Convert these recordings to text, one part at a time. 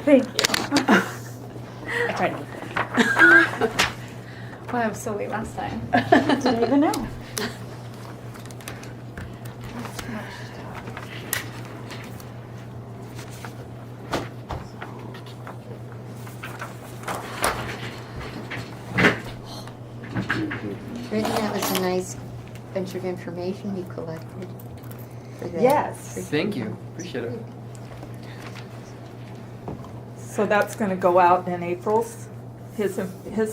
Thank you. I tried to. Well, I was so late last time. Didn't even know. Britton, that was a nice bunch of information you collected for that. Yes. Thank you. Appreciate it. So that's gonna go out in April's, his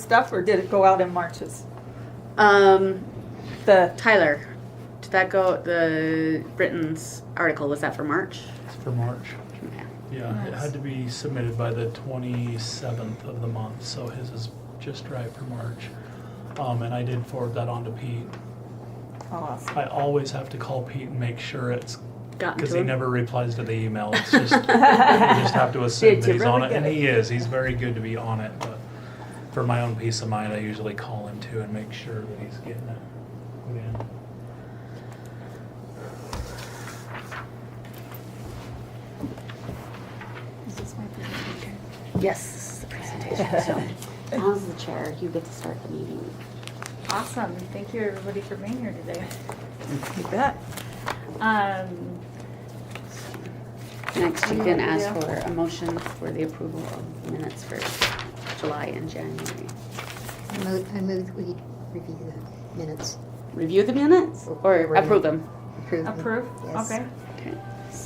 stuff, or did it go out in March's? The, Tyler, did that go, the Britton's article, was that for March? It's for March. Okay. Yeah, it Nice. had to be submitted by the 27th of the month, so his is just right for March. And I did forward that on to Pete. awesome. I always have to call Pete and make sure it's, Gotten because to he him? never replies to the email. It's just, you just have to assume Did that you he's really on it, get and it? he is. He's very good to be on it, but for my own peace of mind, I usually call him too and make sure that he's getting it put in. Is this my presentation? Yes, this is the presentation. So, as the chair, you get to start the meeting. Awesome. Thank you, everybody, for being here today. You bet. Next, you can ask for a motion for the approval of minutes for July and January. I move we review the minutes. Review the minutes or approve them? Approve them. Approve? Yes. Okay. Okay.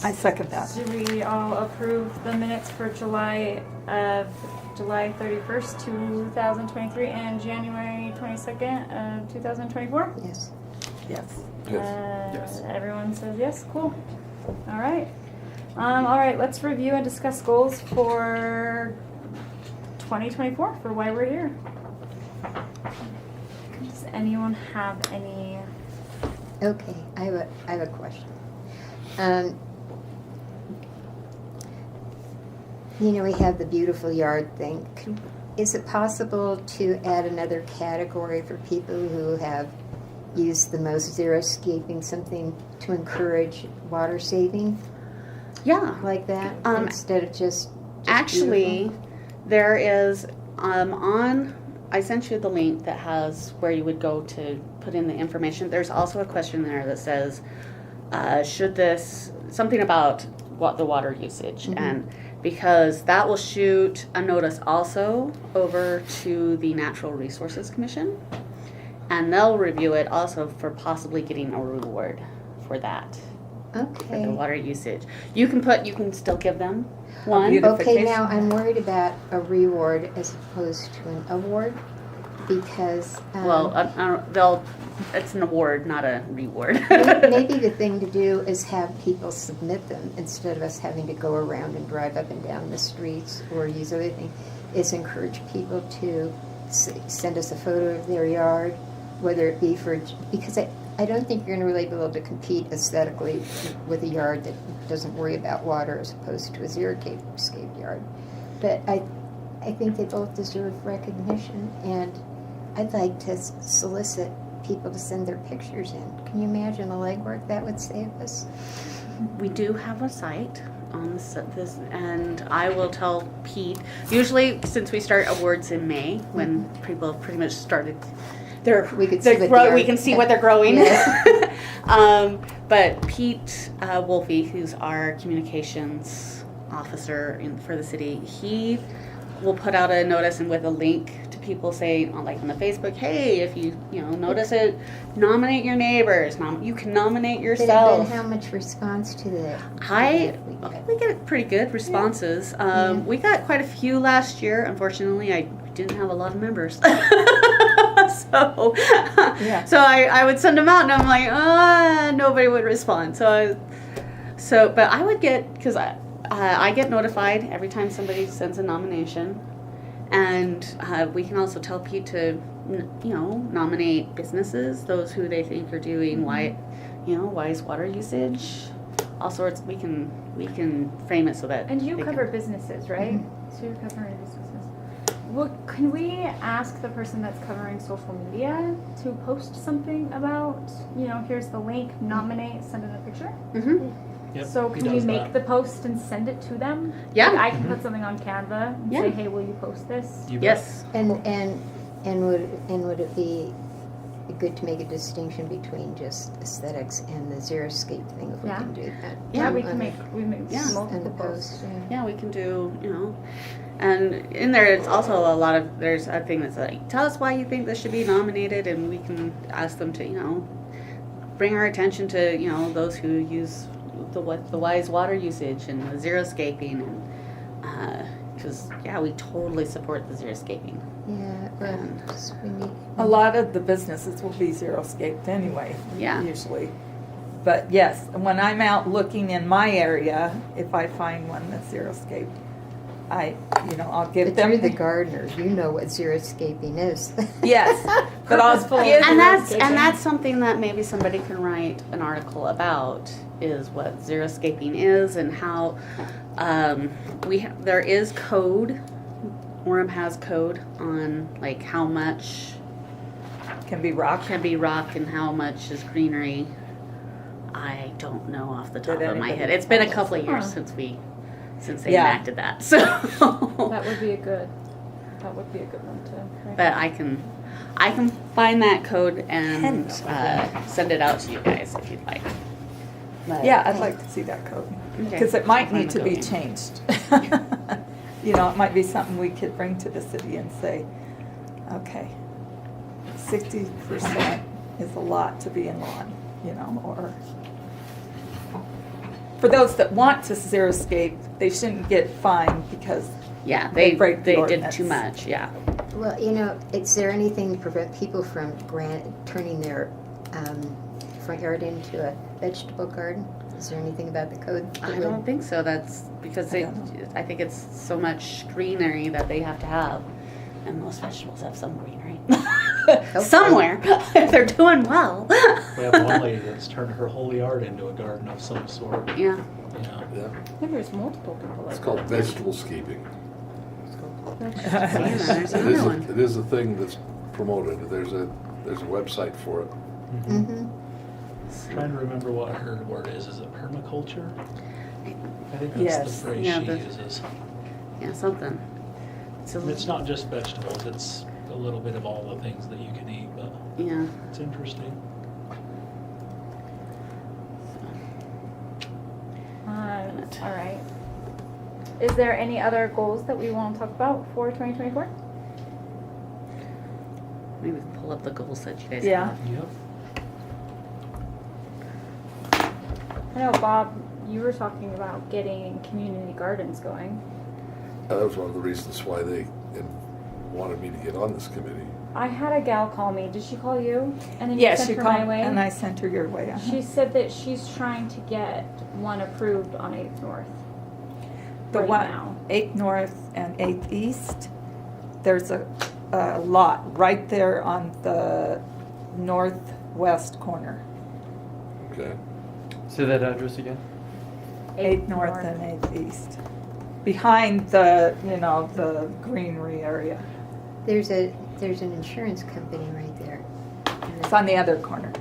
I second that. Do we all approve the minutes for July 31st, 2023 and January 22nd of 2024? Yes. Yes. Yes. Everyone says yes. Cool. All right. All right. Let's review and discuss goals for 2024 for why we're here. Does anyone have any? Okay, I have a question. We have the beautiful yard thing. Is it possible to add another category for people who have used the most xeriscaping, something to encourage water saving Yeah. like that, instead of just Actually, beautiful? there is I sent you the link that has where you would go to put in the information. There's also a question there that says, should this, something about what the water usage, and because that will shoot a notice also over to the Natural Resources Commission, and they'll review it also for possibly getting a reward for that, for the Okay. water usage. You can still give them one. Okay, now I'm worried about a reward as opposed to an award because Well, it's an award, not a reward. maybe the thing to do is have people submit them instead of us having to go around and drive up and down the streets or use other things. Is encourage people to send us a photo of their yard, whether it be because I don't think you're going to really be able to compete aesthetically with a yard that doesn't worry about water as opposed to a xeriscape yard. But I think they both deserve recognition, and I'd like to solicit people to send their pictures in. Can you imagine the legwork that would save us? We do have a site on this, and I will tell Pete. Usually, since we start awards in May, when people have pretty much started, We could see what they we are. can see what they're growing. Yes. But Pete Wolfe, who's our communications officer for the city, he will put out a notice and with a link to people saying, like on the Facebook, hey, if you notice it, nominate your neighbors. You can nominate yourself. But how much response to that? We get pretty good responses. We got quite a few last year. Unfortunately, I didn't have a lot of members. So I would send them out, and I'm like, nobody would respond. But I would get, because I get notified every time somebody sends a nomination, and we can also tell Pete to, nominate businesses, those who they think are doing wise water usage, all sorts. We can frame it so that. And you they cover can- businesses, right? So you're covering businesses. Well, can we ask the person that's covering social media to post something about, here's the link, nominate, send in a picture? Yep, So he can we does make that. the post and send it to them? Yeah. Like I can put something on Canva and Yeah. say, hey, will you post this? You bet. Yes. And would it be good to make a distinction between just aesthetics and the xeriscape thing if we Yeah. can do that? Yeah, we On can the- make Yeah. multiple And the posts. post, yeah. Yeah, we can do, and in there it's also a lot of, there's a thing that's like, tell us why you think this should be nominated, and we can ask them to, bring our attention to, those who use the wise water usage and the xeriscaping, and because we totally support the xeriscaping. Yeah, well, And- we need. A lot of the businesses will be zero-scaped anyway, Yeah. usually. But yes, when I'm out looking in my area, if I find one that's zero-scaped, I'll give But them. you're the gardener, you know what xeriscaping is. Yes, but I'll Purposeful. give And Xeriscaping. that's something that maybe somebody can write an article about, is what xeriscaping is and how there is code. Orem has code on like how much can be rock. can be rock and how much is greenery. I don't know off the top Did of my anybody head. It's been a tell us? couple of years Huh. since they Yeah. enacted that. So, That would be a good one to write. but I can find that code and Pen. send it out to you guys if you'd like. But- Yeah, I'd like to see that code. Okay. Because it might I'll need find to the be code. changed. It might be something we could bring to the city and say, okay, 60% is a lot to be in lawn, or. For those that want to xeriscape, they shouldn't get fined because Yeah, They they break the did ordinance. too much. Yeah. Well, is there anything to prevent people from turning their front yard into a vegetable garden? Is there anything about the code? that I would- don't think so. That's because I don't know. I think it's so much greenery that they have to have, and most vegetables have some greenery somewhere if they're doing well. We have one lady that's turned her whole yard into a garden of some sort. Yeah. Yeah, Maybe there's multiple people like it's called that. vegetable scaping. Yeah, there's It another one. it is a thing that's promoted. There's a website for it. Mhm. Trying to remember what her word is. Is it permaculture? I think that's Yes. the phrase Yeah, she the- uses. Yeah, something. And it's not just vegetables, it's a little bit of all the things that you can eat, but Yeah. it's interesting. All right. Is there any other goals that we want to talk about for 2024? Maybe pull up the goals that you guys Yeah. have. Yep. I know, Bob, you were talking about getting community gardens going. That was one of the reasons why they wanted me to get on this committee. I had a gal call me. Did she call you? And then you Yes, sent you her called, my way? and I sent her your way. She said that she's trying to get one approved on 8th North. The right one, now. 8th North and 8th East, there's a lot right there on the northwest corner. Okay. Say that address again. 8th North and 8th East. Behind the, the greenery area. There's an insurance company right there. It's on the other corner.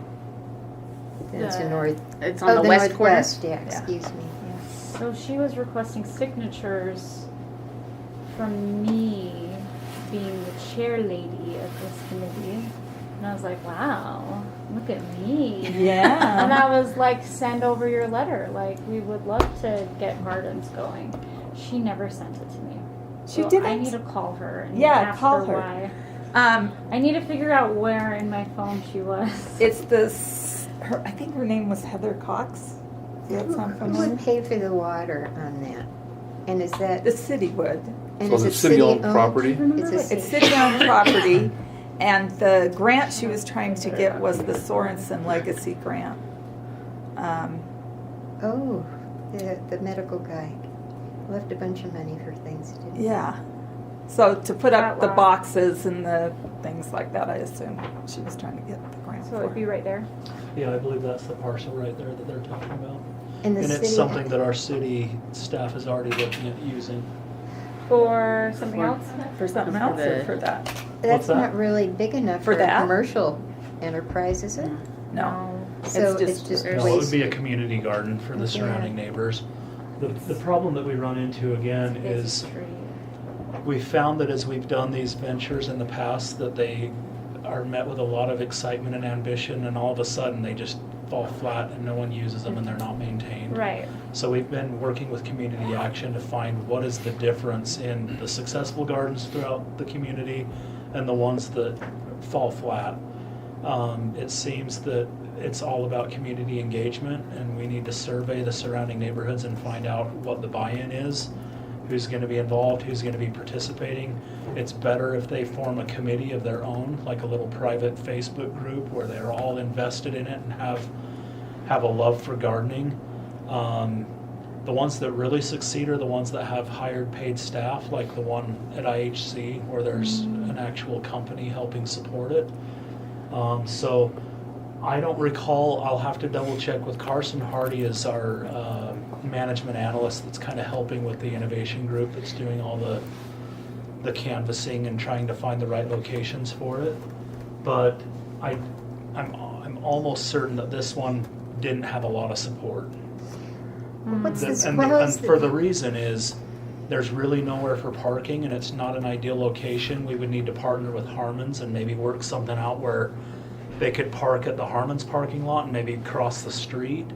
That's The- the north. It's on the west corner. northwest, yeah, Yeah. excuse me. So she was requesting signatures from me being the chair lady of this committee. And I was like, wow, look at me. And Yeah. I was like, send over your letter. Like, we would love to get gardens going. She never sent it to me. She So didn't? I need to call her and Yeah, ask call her her. why. Um, I need to figure out where in my phone she was. it's I think her name was Heather Cox. Does that sound Who familiar? would pay for the water on that? And is that, The city would. and So is it it's city-owned property? It's a It's city. city-owned property, and the grant she was trying to get was the Sorensen Legacy Grant. Oh, the medical guy left a bunch of money for things to do. Yeah. So to put up the Wow. boxes and the things like that, I assume she was trying to get the grant So it'd for. be right there. Yeah, I believe that's the parcel right there that they're talking about. And the And city. it's something that our city staff is already looking at using. For something For- else? For something For else or the- for that? That's What's that? not really big enough For for a that? commercial enterprise, is it? No. So it's just- just No, it would waste. be a community garden for the surrounding neighbors. The problem that we run into again Busy is street. we found that as we've done these ventures in the past, that they are met with a lot of excitement and ambition, and all of a sudden they just fall flat and no one uses them and they're not maintained. Right. So we've been working with community action to find what is the difference in the successful gardens throughout the community and the ones that fall flat. It seems that it's all about community engagement, and we need to survey the surrounding neighborhoods and find out what the buy-in is, who's going to be involved, who's going to be participating. It's better if they form a committee of their own, like a little private Facebook group where they're all invested in it and have a love for gardening. The ones that really succeed are the ones that have hired paid staff, like the one at IHC, where there's an actual company helping support it. So I don't recall, I'll have to double check with Carson Hardy as our management analyst that's kind of helping with the innovation group that's doing all the canvassing and trying to find the right locations for it. But I'm almost certain that this one didn't have a lot of support. What's this? And for the reason is, there's really nowhere for parking, and it's not an ideal location. We would need to partner with Harmon's and maybe work something out where they could park at the Harmon's parking lot and maybe cross the street.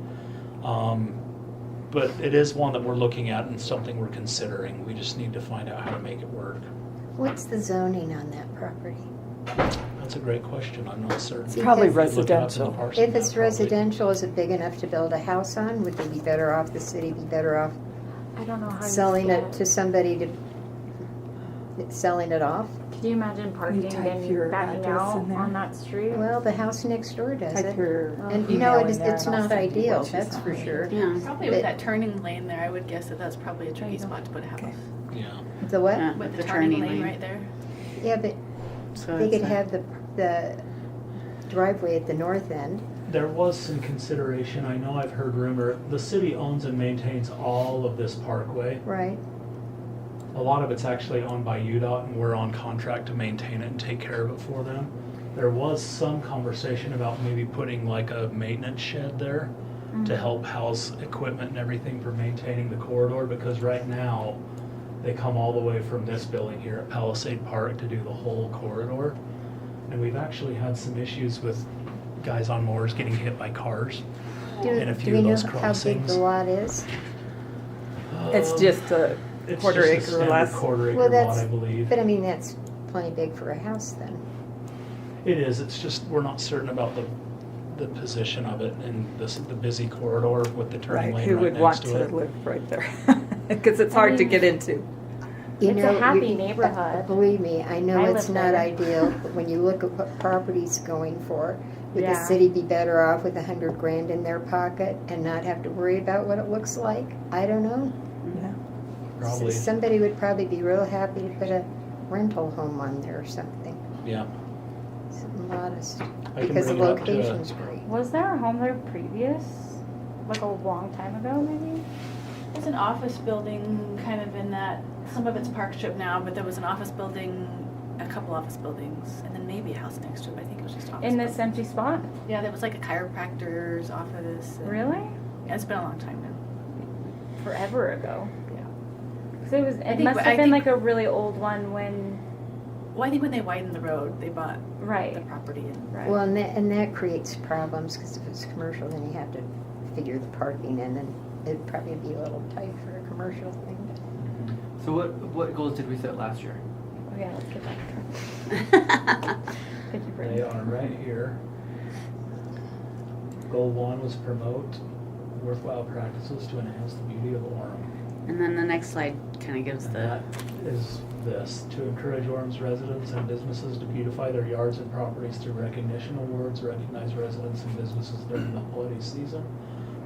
But it is one that we're looking at and something we're considering. We just need to find out how to make it work. What's the zoning on that property? That's a great question. I'm not certain. See, Probably because Look it up in the residential. parcel If it's map, probably. residential, is it big enough to build a house on? Would they be better off, the city be better off I don't know how selling you it to somebody to, selling it off? Could you imagine parking type and your backing address out in there? on that street? Well, the house next door does Type it. your And you email know, in there it's and I'll not send you ideal, what she that's sent for me. sure. Yeah. Probably But- with that turning lane there, I would guess that that's probably a There tricky you go. spot to put a house. Okay. Yeah. The what? Yeah. With the, The turning turning lane lane. right there. Yeah, but So they it's could have the driveway at the north end. There was some consideration. I know I've heard rumor. The city owns and maintains all of this parkway. Right. A lot of it's actually owned by UDOT, and we're on contract to maintain it and take care of it for them. There was some conversation about maybe putting like a maintenance shed there to help house equipment and everything for maintaining the corridor, because right now they come all the way from this building here at Palisade Park to do the whole corridor. And we've actually had some issues with guys on mowers getting hit by cars in a Do few we of know those how big crossings. the lot is? It's just a It's quarter just a acre or standard less. quarter acre Well, lot, that's, I believe. but I mean, that's plenty big for a house then. It is, it's just, we're not certain about the position of it and the busy corridor with the turning Right, lane who right would next want to to it. live right there? Because it's hard to get into. You It's a know, happy you- neighborhood. Believe me, I know I it's live not there. ideal, but when you look at what property's going for, would the Yeah. city be better off with $100,000 in their pocket and not have to worry about what it looks like? I don't know. Yeah. Probably, Somebody would probably be real happy to put a rental home on there or something, yeah. something modest, I can because the bring it up to- location's great. Was there a home there previous? Like a long time ago, maybe? There's an office building kind of in that, some of it's Park Strip now, but there was an office building, a couple office buildings, and then maybe a house next to it, but I think it was just office. In this building. empty spot? Yeah, there was like a chiropractor's office. and- Really? Yeah, it's been a long time now. Forever ago. Yeah. 'Cause it was. It think- must I have been think- like a really old one when. Well, I think when they widened the road, they bought the Right. property and. Right. Well, and that creates problems, because if it's commercial, then you have to figure the parking in, and it'd probably be a little tight for a commercial thing. So what goals did we set last year? Oh yeah, let's get back to it. Thank you, They Britton. are right here. Goal 1 was promote worthwhile practices to enhance the beauty of Orem. And then the next slide kind of gives And the, that is this, to encourage Orem's residents and businesses to beautify their yards and properties through recognition awards, recognize residents and businesses during the holiday season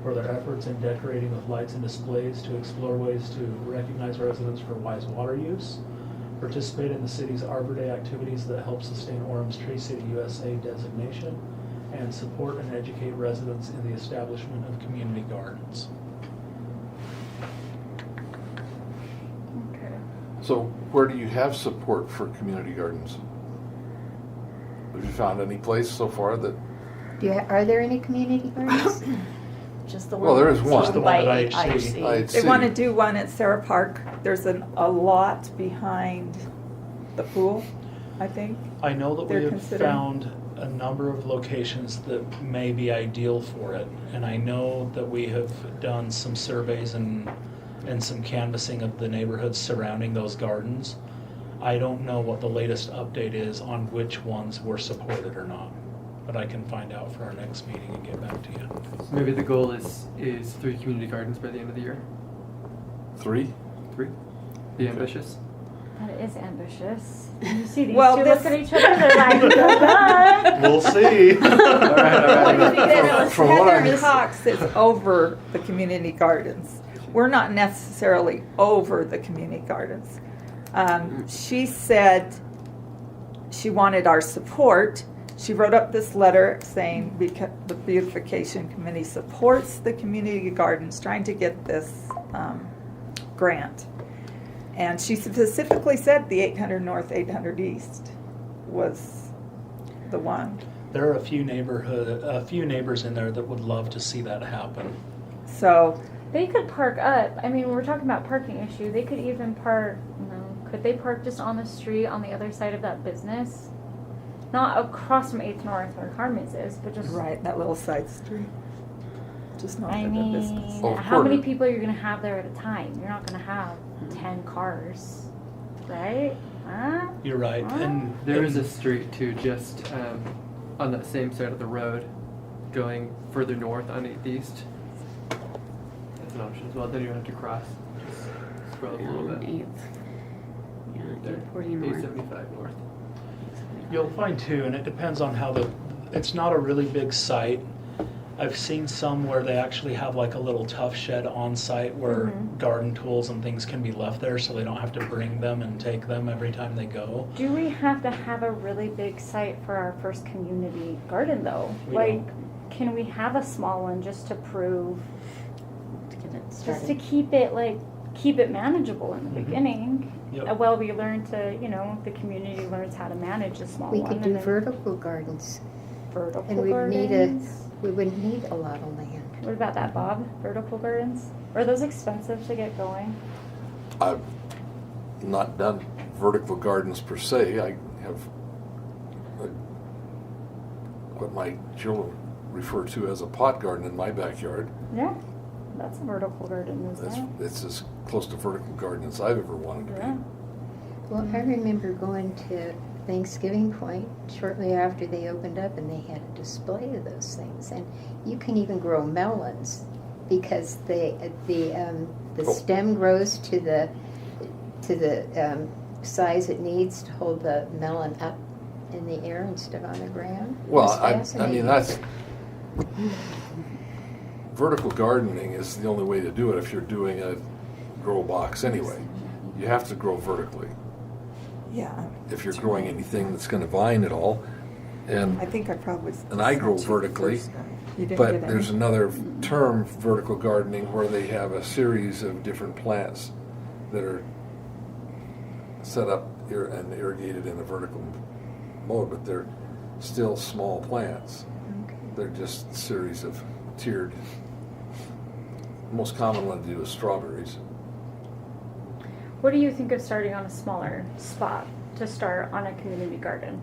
for their efforts in decorating with lights and displays, to explore ways to recognize residents for wise water use, participate in the city's Arbor Day activities that help sustain Orem's Tree City USA designation, and support and educate residents in the establishment of community gardens. Okay. So where do you have support for community gardens? Have you found any place so far that Are there any community gardens? Just the Well, one. there is one. Just the one at by IHC. I'd They see. want to do one at Sarah Park. There's a lot behind the pool, I think. I know that They're we have considering- found a number of locations that may be ideal for it. And I know that we have done some surveys and some canvassing of the neighborhoods surrounding those gardens. I don't know what the latest update is on which ones were supported or not, but I can find out for our next meeting and get back to you. So maybe the goal is 3 community gardens by the end of the year. 3? 3. Be ambitious. That is ambitious. You see these Well, two this- look at each other, they're like, good. We'll see. All right. From what Heather I'm- Cox is over the community gardens. We're not necessarily over the community gardens. She said she wanted our support. She wrote up this letter saying the Beautification Committee supports the community gardens, trying to get this grant. And she specifically said the 800 North, 800 East was the one. There are a few neighbors in there that would love to see that happen. So They could park up. I mean, we're talking about parking issue. They could even park, could they park just on the street on the other side of that business? Not across from 8th North where Carmen's is, but just right, that little side street. Just not I for the mean, business. Oh, how many quarter. people are you going to have there at a time? You're not going to have 10 cars, right? Huh? You're right. And There is a street too, just on that same side of the road, going further north on 8th East. That's an option as well. Then you don't have to cross. Just scroll up a little bit. 8th. Yeah, There. 840 north. 875 north. You'll find too, and it depends on how it's not a really big site. I've seen some where they actually have like a little tough shed on site where Mhm. garden tools and things can be left there so they don't have to bring them and take them every time they go. Do we have to have a really big site for our first community garden though? We Like, don't. can we have a small one just to prove, To get it just to started. keep it manageable in the Mhm. beginning? Yep. Well, we learn to, the community learns how to manage a small We one. could and do then vertical gardens, vertical and we'd need gardens. we wouldn't need a lot of land. What about that, Bob? Vertical gardens? Are those expensive to get going? I've not done vertical gardens per se. I have what my children refer to as a pot garden in my backyard. Yeah, that's a vertical garden, isn't That's, it? it's as close to vertical garden as I've ever wanted to Yeah. be. Well, I remember going to Thanksgiving Point shortly after they opened up, and they had a display of those things. And you can even grow melons because the Oh. stem grows to the size it needs to hold the melon up in the air instead of on the ground. It Well, was I fascinating. mean, that's, vertical gardening is the only way to do it if you're doing a grow box anyway. You have to grow vertically Yeah, if you're growing anything that's gonna vine at all. And I think I probably. And I grow sent you the vertically, first one. You didn't But get there's any? another term, vertical gardening, where they have a series of different plants that are set up and irrigated in a vertical mode, but they're still small plants. Okay. They're just a series of tiered. The most common one to do is strawberries. What do you think of starting on a smaller spot to start on a community garden?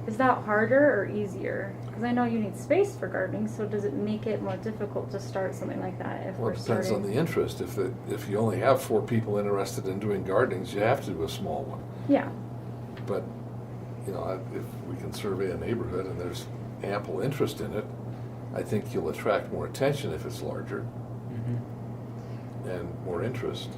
Is that harder or easier? Because I know you need space for gardening, so does it make it more difficult to start something like that if Well, we're it depends on starting? the interest. If you only have 4 people interested in doing gardenings, you have to do a small one. Yeah, But, if we can survey a neighborhood and there's ample interest in it, I think you'll attract more attention if it's larger and more interest.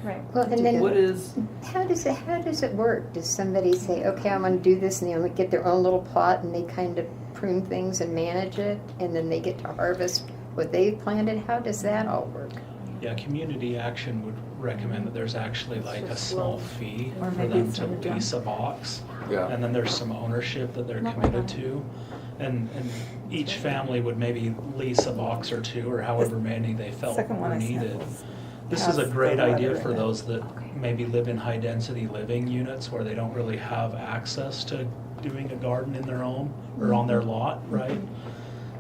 right. Well, and then What is how does it work? Does somebody say, okay, I'm going to do this, and they get their own little plot, and they kind of prune things and manage it, and then they get to harvest what they planted? How does that all work? Yeah, Community Action would recommend that there's actually like a just small low. fee Or for maybe them it's to in the lease a box. Yeah. And then there's some ownership that they're Not like committed that. to. And each family would maybe lease a box or 2 or however many they felt Second one were I sent needed. was This is a has great the idea letter for in it. those that maybe live in high density living units where they don't really have access to doing a garden in their own or on their lot, right?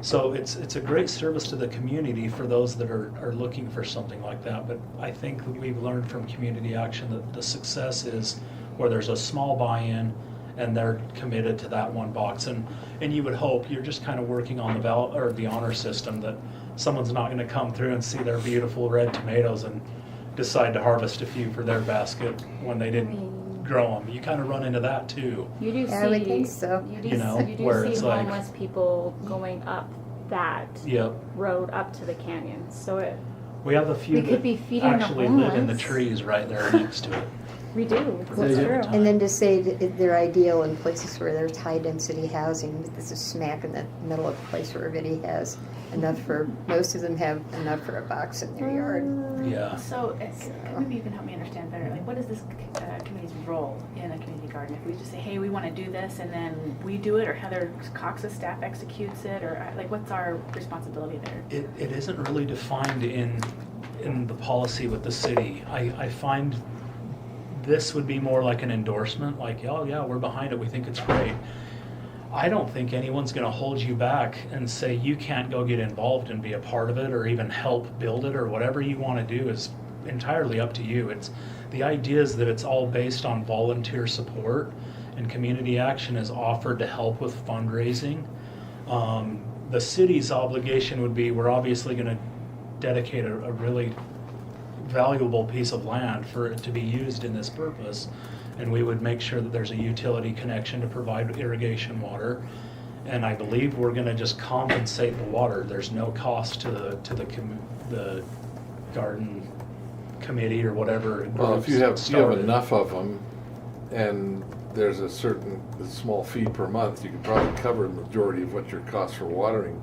So it's a great service to the community for those that are looking for something like that. But I think that we've learned from community action that the success is where there's a small buy-in and they're committed to that one box. And you would hope you're just kind of working on the honor system, that someone's not going to come through and see their beautiful red tomatoes and decide to harvest a few for their basket when they didn't grow them. You kind of run into that too. You do see. I would think so. You do, You know, you do where see it's like- homeless people going up that Yep. road up to the canyon. So We have a few We could be that feeding the actually live in the homeless. trees right there next to it. we do. For That's the true. time. And then to say that they're ideal in places where there's high density housing, but this is smack in the middle of a place where everybody has enough for, most of them have enough for a box in their yard. Yeah. So, maybe you can help me understand better, like, what is this committee's role in a community garden? If we just say, hey, we want to do this, and then we do it, or Heather Cox's staff executes it, or like, what's our responsibility there? It isn't really defined in the policy with the city. I find this would be more like an endorsement, like, oh yeah, we're behind it, we think it's great. I don't think anyone's going to hold you back and say you can't go get involved and be a part of it or even help build it, or whatever you want to do is entirely up to you. The idea is that it's all based on volunteer support, and community action is offered to help with fundraising. The city's obligation would be, we're obviously going to dedicate a really valuable piece of land for it to be used in this purpose, and we would make sure that there's a utility connection to provide irrigation water. And I believe we're going to just compensate the water. There's no cost to the garden committee or whatever. Well, if groups you have started. enough of them, and there's a small fee per month, you can probably cover the majority of what your cost for watering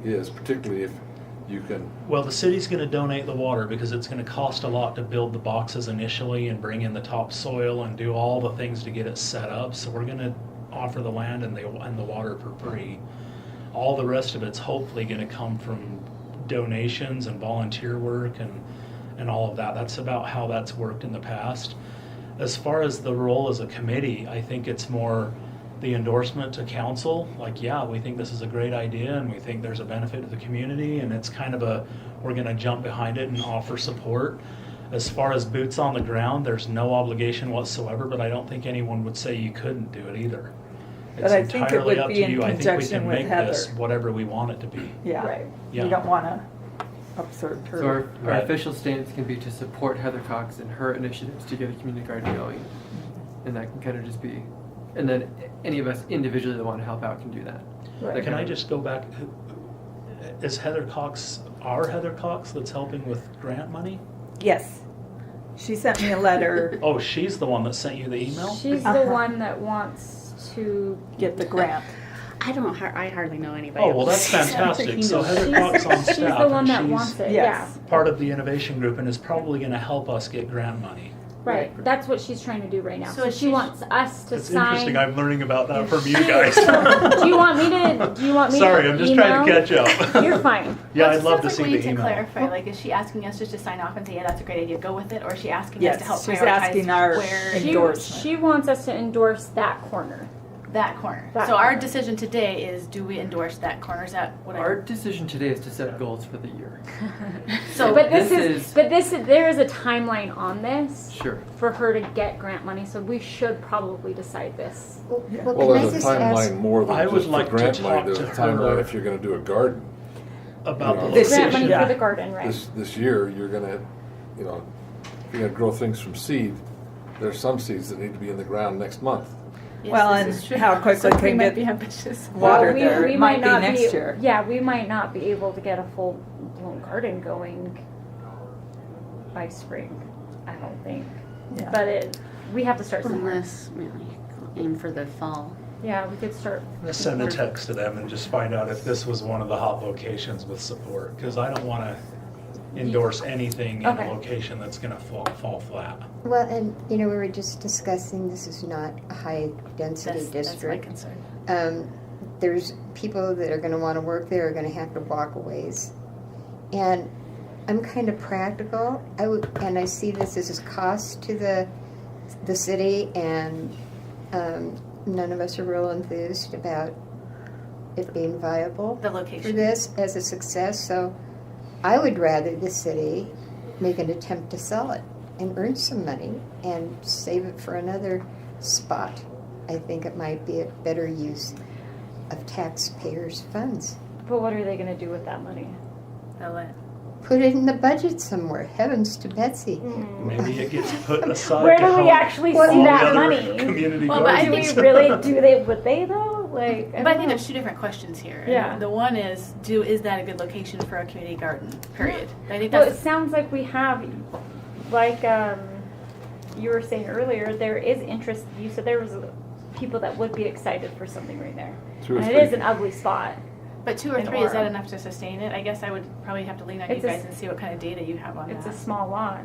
is, particularly if you can. Well, the city's going to donate the water because it's going to cost a lot to build the boxes initially and bring in the topsoil and do all the things to get it set up. So we're going to offer the land and the water for free. All the rest of it's hopefully going to come from donations and volunteer work and all of that. That's about how that's worked in the past. As far as the role as a committee, I think it's more the endorsement to council, like, yeah, we think this is a great idea and we think there's a benefit to the community, and it's kind of we're going to jump behind it and offer support. As far as boots on the ground, there's no obligation whatsoever, but I don't think anyone would say you couldn't do it either. But It's I think it entirely would up be to in you. I think we conjunction can with make this Heather. whatever we want it to be. Yeah. Right. Yeah. You don't want to upset her. So our Right. official stance can be to support Heather Cox and her initiatives to get a community garden going. And that can kind of just be, and then any of us individually that want to help out can do that. Right. That Can I kind of- just go back? Is Heather Cox our Heather Cox that's helping with grant money? Yes. She sent me a letter, Oh, she's the one that sent you the email? She's Uh-huh. the one that wants to get the grant. I hardly know anybody. Oh, well, that's else. fantastic. So She's- Heather Cox on She's staff, the one and that she's wants it. Yes. part of the innovation group and is probably going to help us get grant money. Yeah. Right. That's what she's trying to do right now. So So is she she- wants us to It's sign. interesting. I'm learning about that from you She- guys. do you want me to? Sorry, to I'm just trying to catch up. You're fine. Yeah, Well, it I'd love to sounds see like we the need to email. clarify, like, is she asking us just to sign off and say, yeah, that's a great idea, go with it, or is she asking us Yes, to help she's prioritize asking our where endorsement. She wants us to endorse that corner. that corner? That So our corner. decision today is, do we endorse that corner? Is that what Our decision today is to set goals for the year. So but this there is a timeline on this Sure. for her to get grant money, so we should probably decide this. Well, Yeah. Well, can I there's a just ask? timeline more than I would just like for to grant money. talk There's to a timeline her. if you're going to do a garden. About You know, the This Grant location. money yeah. for the garden, right? This year, you're going to, if you're going to grow things from seed, there's some seeds that need to be in the ground next month. Yes, Well, this and is true. how quickly So can we might get be ambitious. water we, there. we It might be not next year. Yeah, we might not be able to get a full-blown garden going by spring. I don't think. Yeah. But we have to start somewhere. Unless, aim for the fall. Yeah, we could start. Let's send a text to them and just find out if this was one of the hot locations with support, because I don't want to endorse anything in Okay. a location that's going to fall flat. Well, and we were just discussing this is not a high density That's my district. concern. There's people that are going to want to work there are going to have to walk a ways, and I'm kind of practical. And I see this as a cost to the city, and none of us are real enthused about it being viable The for location. this as a success. So I would rather the city make an attempt to sell it and earn some money and save it for another spot. I think it might be a better use of taxpayers' funds. But what are they going to do with that money? Sell it. Put it in the budget somewhere. Heavens to Betsy. Maybe it gets put aside. Where to do we help actually Well, see all the that other money? Community Well, but I Do gardens. we really? Do they? Would they though? Like, But I think there's two different questions here. And Yeah. The one is, is that a good location for a community garden? Period. I think Well, it that's sounds like we have, like you were saying earlier, there is interest. You said there was people that would be excited for something right there, 2 or and 3. it is an ugly spot. But 2 or in 3, is that Orem. enough to sustain it? I guess I would probably have to lean on It's you a guys and see what kind of data you have on It's that. a small lot.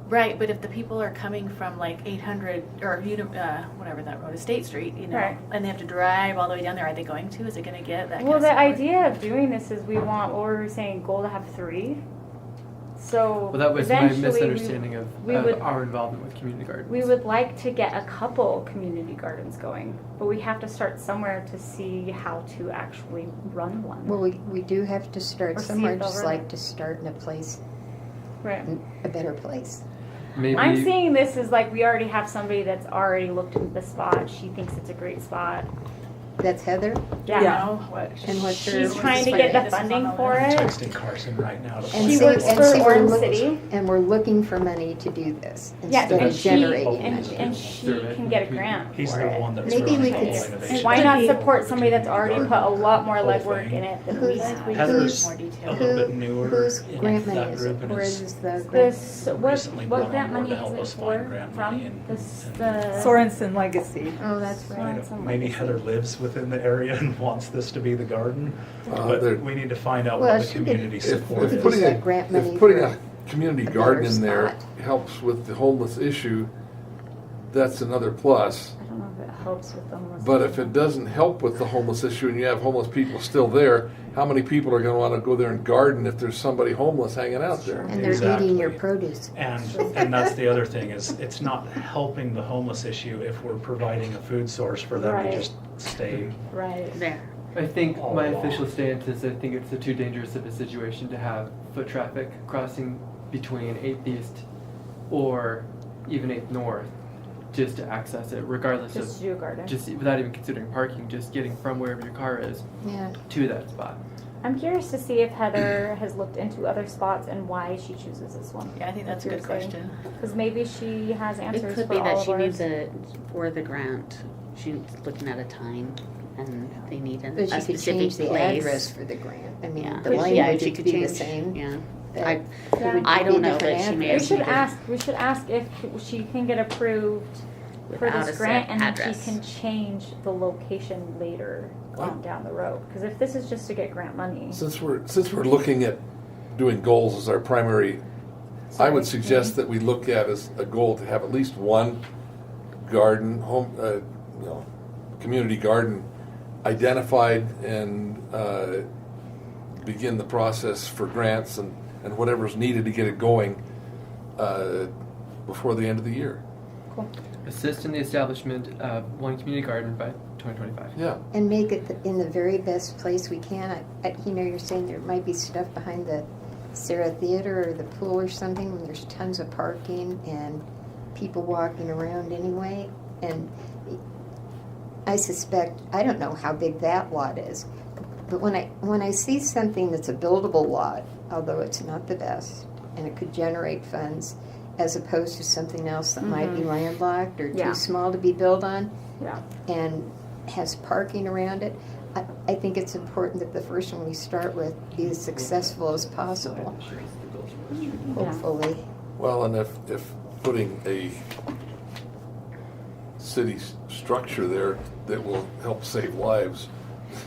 Right, but if the people are coming from like 800 or whatever that road is, State Street, Right. and they have to drive all the way down there, are they going to? Is it going to get that? Well, kind the of support? idea of doing this is we want, what were we saying, goal to have 3. So Well, that was my eventually misunderstanding of we would- our involvement with community gardens. We would like to get a couple community gardens going, but we have to start somewhere to see how to actually run one. Well, we do have to start Or see somewhere, if they'll just run like it. to start in a place, Right. a better place. Maybe I'm seeing this as like we already have somebody that's already looked into the spot. She thinks it's a great spot. That's Heather? Yeah. Yeah. What? And what's her- She's trying to This get the is on funding the for list. it. Texting Carson right now to And She see- works and for see, we're Orem look- City. And we're looking for money to do this Yeah, instead and of she generating and, money. and she Survey. can get a grant He's for the it. one that's Maybe running we the could whole s- innovation. Why not Maybe- support somebody that's already put a lot more Whole legwork thing. in it than we Who's- have? Heather's more a detail. little bit newer Whose in grant money that is group it? and Where is is the grant? This recently brought what on grant board money to help is us it find for? grant From money and- this and- the Sorensen Legacy. Oh, that's I right. don't- Maybe Heather lives within the area and wants this to be the garden, there- but we need to find out Well, what the she could- community If, support if If is. putting, that grant money if putting for a community a garden better in there spot. helps with the homeless issue, that's another plus. I don't know if it helps with the homeless. But if it doesn't help with the homeless issue and you have homeless people still there, how many people are going to want to go there and garden if there's somebody homeless hanging out there? And they're Exactly. eating your produce. And that's the other thing, is it's not helping the homeless issue if we're providing a food source for them Right. to just stay. Right. There. I think all my along. official stance is I think it's too dangerous of a situation to have foot traffic crossing between 8th East or even 8th North just to access it, regardless Just of do a garden. just without even considering parking, just getting from wherever your car is Yeah. to that spot. I'm curious to see if Heather has looked into other spots and why she chooses this one. Yeah, I think that's a good question. Because maybe she has It answers could for be all that of she needs ours. it for the grant. She's looking at a time and they need a But you could specific change the place. address for the grant. I mean, Yeah, the Could she? yeah, language she would could be change. the same. Yeah, but I, it would I be don't know different that she may We have address. should needed- ask. We should ask if she can get approved for Without this a grant, set and then address. she can change the location later on down the road. Because if this is just to get grant money, Since we're looking at doing goals as our primary, I would suggest that we look at as a goal to have at least one garden, community garden identified and begin the process for grants and whatever's needed to get it going before the end of the year. cool. Assist in the establishment of one community garden by 2025. Yeah. And make it in the very best place we can. You're saying there might be stuff behind the Sarah Theater or the pool or something when there's tons of parking and people walking around anyway. And I suspect, I don't know how big that lot is, but when I see something that's a buildable lot, although it's not the best, and it could generate funds, as opposed to something else that might be landlocked or Yeah. too small to be built on, Yeah. and has parking around it, I think it's important that the first one we start with be as successful as possible, hopefully. Well, and if putting a city structure there that will help save lives,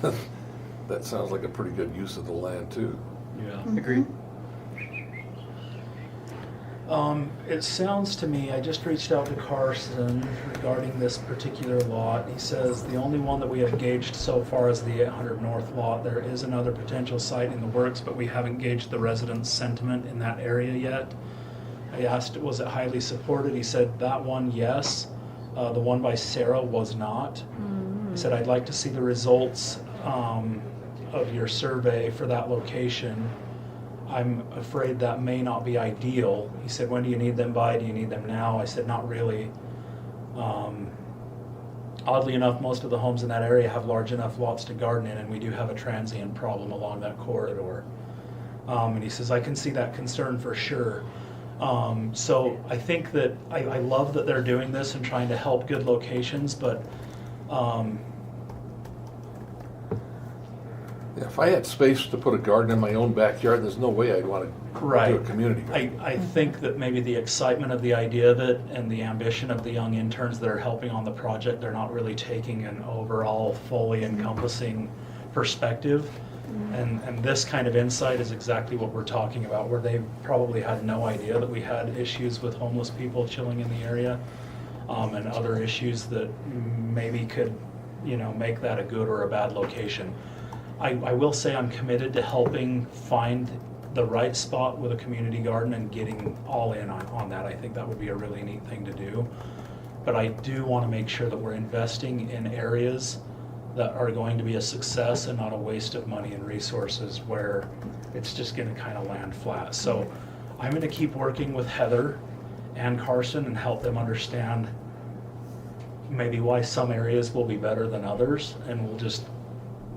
that sounds like a pretty good use of the land too. Yeah. Agreed. It sounds to me, I just reached out to Carson regarding this particular lot. He says the only one that we have gauged so far is the 800 North lot. There is another potential site in the works, but we haven't gauged the residents' sentiment in that area yet. I asked, was it highly supported? He said that one, yes. The one by Sarah was not. He said, I'd like to see the results of your survey for that location. I'm afraid that may not be ideal. He said, when do you need them by? Do you need them now? I said, not really. Oddly enough, most of the homes in that area have large enough lots to garden in, and we do have a transient problem along that corridor. And he says, I can see that concern for sure. So I think that I love that they're doing this and trying to help good locations, but If I had space to put a garden in my own backyard, there's no way I'd want to do a community garden. I think that maybe the excitement of the idea of it and the ambition of the young interns that are helping on the project, they're not really taking an overall fully encompassing perspective. And this kind of insight is exactly what we're talking about, where they probably had no idea that we had issues with homeless people chilling in the area, and other issues that maybe could, make that a good or a bad location. I will say I'm committed to helping find the right spot with a community garden and getting all in on that. I think that would be a really neat thing to do. But I do want to make sure that we're investing in areas that are going to be a success and not a waste of money and resources where it's just going to kind of land flat. So I'm going to keep working with Heather and Carson and help them understand maybe why some areas will be better than others, and we'll just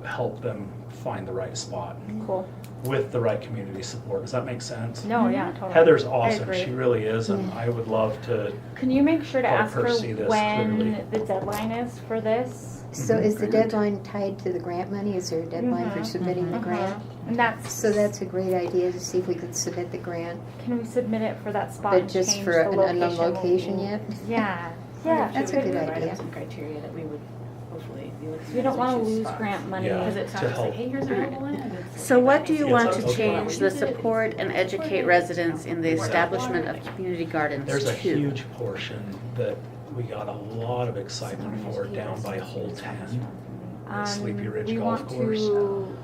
help them find the right spot Cool. with the right community support. Does that make sense? No, yeah, totally. Heather's awesome. agree. She really is, and I would love to. Can you make sure to help ask her her see this when clearly. the deadline is for this? So is the deadline tied to the grant money? Is there a deadline for submitting the grant? And that's, So that's a great idea to see if we could submit the grant, can we submit it for that spot but and just change for the an unknown location? location yet? Yeah, yeah, That's a Should we good write idea. up some criteria that we would hopefully be looking at? We don't as want to choose lose spots? grant money. Yeah. Because it's not To just like, help. hey, here's our local land. It's So like, what do you Yeah, want it's to okay. change the support and educate residents in the establishment of community gardens There's a to? huge portion that we got a lot of excitement for down by Hole 10, the Sleepy Ridge we Golf want Course. to,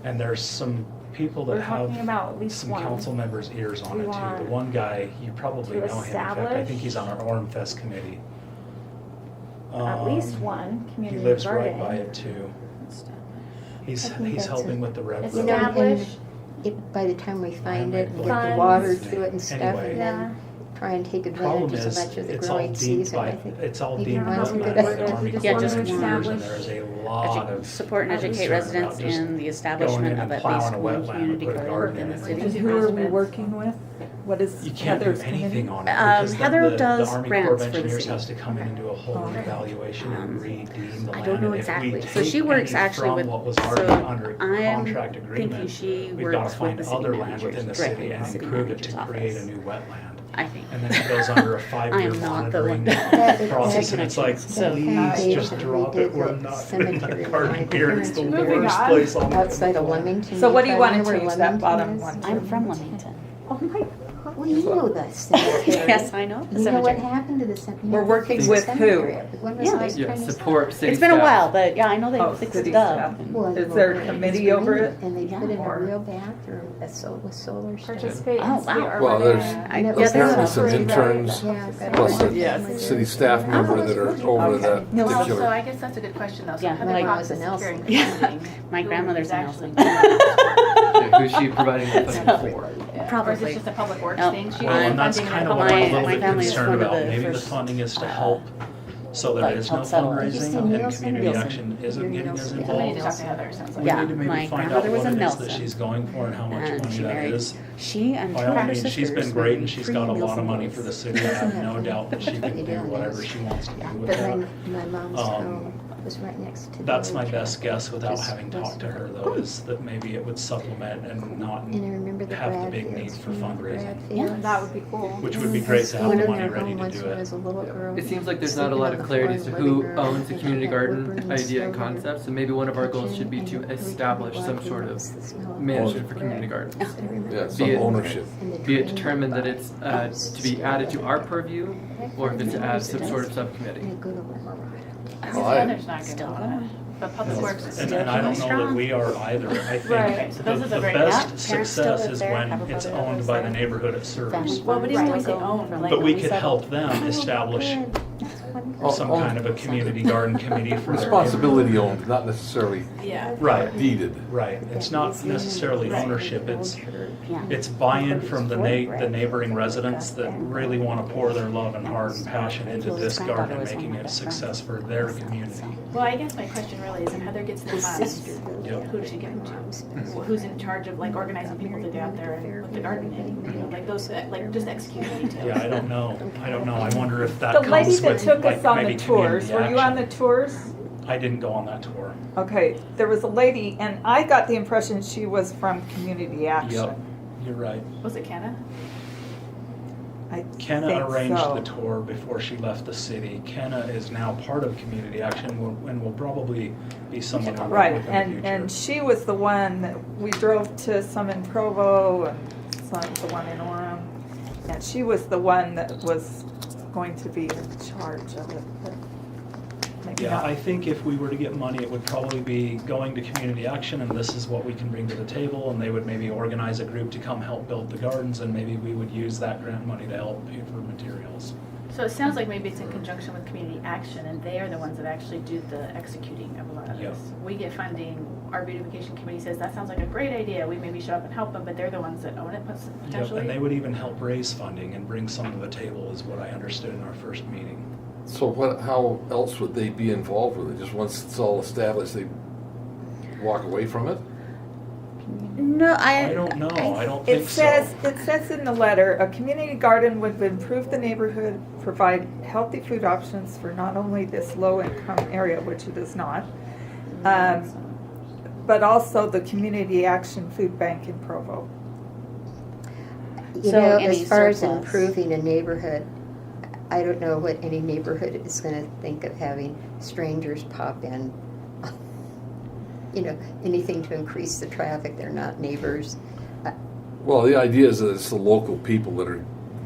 And there's some people that we're talking have about at least some one. council members' ears on We it too. want The one guy, you probably to know him. In fact, I think establish he's on our Orem Fest committee. At least one He community lives garden. right by it too. He's I think he's that's helping a- with the rev. You know, and Establish. by the time we find it and get the Funds. water to it and stuff, Anyway. and Yeah. then try and take Problem advantage of is, so much of the it's all growing deemed season, I by, think. it's all maybe deemed one's wetland a good by idea. the Army Yeah, Corps just of Engineers, and establish- there's a lot of Support and educate concern residents about just in the going establishment in of and at plowing least a one wetland and community put a garden garden within in the it. city. And who are we working with? What is You can't do Heather's anything committee? on it because then Heather the does Army Corps of grants for the Engineers city. has to come in and do a whole Okay. evaluation and redeem the land. I don't know And if we exactly. So take she works any actually from with, what was already so under I'm contract thinking agreement, she we've got to works with find the city other land managers within the directly city in the and city improve it manager's to create a office. new wetland. I think. And then it goes under a I 5-year am not the monitoring one. process, and it's like, So- please just drop it, we're not doing the garden here, it's the Moving worst on. place on the Outside of Leamington. So what do you find want to where change that Leamington bottom is? one? I'm from Leamington. Oh my God. Well, you know the cemetery. Yes, I know. The You know what cemetery. happened to the cemetery? We're working It's with a who? cemetery. When was Yeah. the last Yeah, time you saw support it? city It's been a staff. while, but yeah, I know they Oh, fixed city it up. staff. Well, Is there a it's committee green, over it? And they put in Or- a real bathroom with solar stuff. Participate Oh, in city wow. urban Well, there's And it Yeah, was apparently so some pretty. interns Yeah, plus a Yes. city staff member that are over Okay. that No, Well, so particular. I guess that's a good question though. So Yeah, Heather like- Cox Mine is was a securing Nelson. funding. My Who grandmother's is a actually- Yeah, who's she providing the funding for? Or is Probably. this just a public works No. thing? She's Well, and that's funding kind the of what I'm a public little my bit family is concerned one of about. the Maybe the first, funding is to help, so there like, is no help settle. Did you fundraising say and Nielson? community Nielson. action isn't getting as Nielson. Somebody involved. need to talk to Heather, sounds like. We Yeah, need to maybe my find out grandmother was what a it is that Nelson. she's going for and how much And money she that married. is. She and two By of all her means, sisters. she's been great and she's Three got a lot Nielson of money boys. for the city. I have no doubt that she can do whatever she wants to do with But that. my mom's Um, home was right next to the That's my old best chapel, guess without just having west talked to of her it. though, is that maybe it would supplement and not And I remember the have the big need Bradfields. for Remember fundraising. Bradfields? That would be cool. Which would be great to have One the in money their ready home to once do when I it. was a little girl. It seems like there's not a Sleeping lot on of the clarity floor to in the who living room, owns the and community had wood garden burning idea and stove in the concept. So maybe one of our goals kitchen, should be and to every time we establish some walked in, sort it of was the smell of management for bread. community gardens. I remember Yeah, it. some Be it- ownership. And the Be it drain determined that by it's the to be added to our purview, or if it's to add some sort of And subcommittee. a good one. I guess Well, I- Heather's not Still gonna going. want it, but public works is And still. I don't know that strong. we are either. I Right. think Okay, so this is the a very- Yeah, best parents still success live is there, when have a it's brother that owned lives by the there. neighborhood it serves. Family Well, but even when we say farm. owned, like. But we we could settle- help them establish some kind of a community garden committee for their Responsibility owned, not necessarily Yeah. Right. deeded. Right, it's not necessarily ownership, Yeah. it's buy-in from the neighboring residents that really want to pour their love and heart and passion into this garden and making it a success for their community. Well, I guess my question really is, if Heather gets the funds, Yep. who does she give them to? Who's in charge of like organizing people to go out there and put the garden in? You know, like those, like just execute the details. Yeah, I don't know, I wonder if that The lady comes that with took like us on the maybe tours, community were you on action. the tours? I didn't go on that tour. Okay, there was a lady, and I got the impression she was from Community Action. Yep, you're right. Was it Kenna? I Kenna think arranged so. the tour before she left the city. Kenna is now part of Community Action and will probably be someone I work Right, with in the future. and she was the one that we drove to some in Provo and some the one in Orem, and she was the one that was going to be in charge of it. But maybe Yeah, not. I think if we were to get money, it would probably be going to Community Action, and this is what we can bring to the table, and they would maybe organize a group to come help build the gardens, and maybe we would use that grant money to help pay for materials. So it sounds like maybe it's in conjunction with Community Action, and they are the ones that actually do the executing of a lot of Yep. this. We get funding, our beautification committee says, that sounds like a great idea, we maybe show up and help them, but they're the ones that own it Yep, potentially. and they would even help raise funding and bring some to the table, is what I understood in our first meeting. So how else would they be involved with it? Just once it's all established, they walk away from it? No, I don't know, I don't think so. It says in the letter, a community garden would improve the neighborhood, provide healthy food options for not only this low-income area, which it is not, but also the Community Action Food Bank in Provo. You So know, any as far as surplus. improving a neighborhood, I don't know what any neighborhood is going to think of having strangers pop in. You know, anything to increase the traffic, they're not neighbors. Well, the idea is that it's the local people that are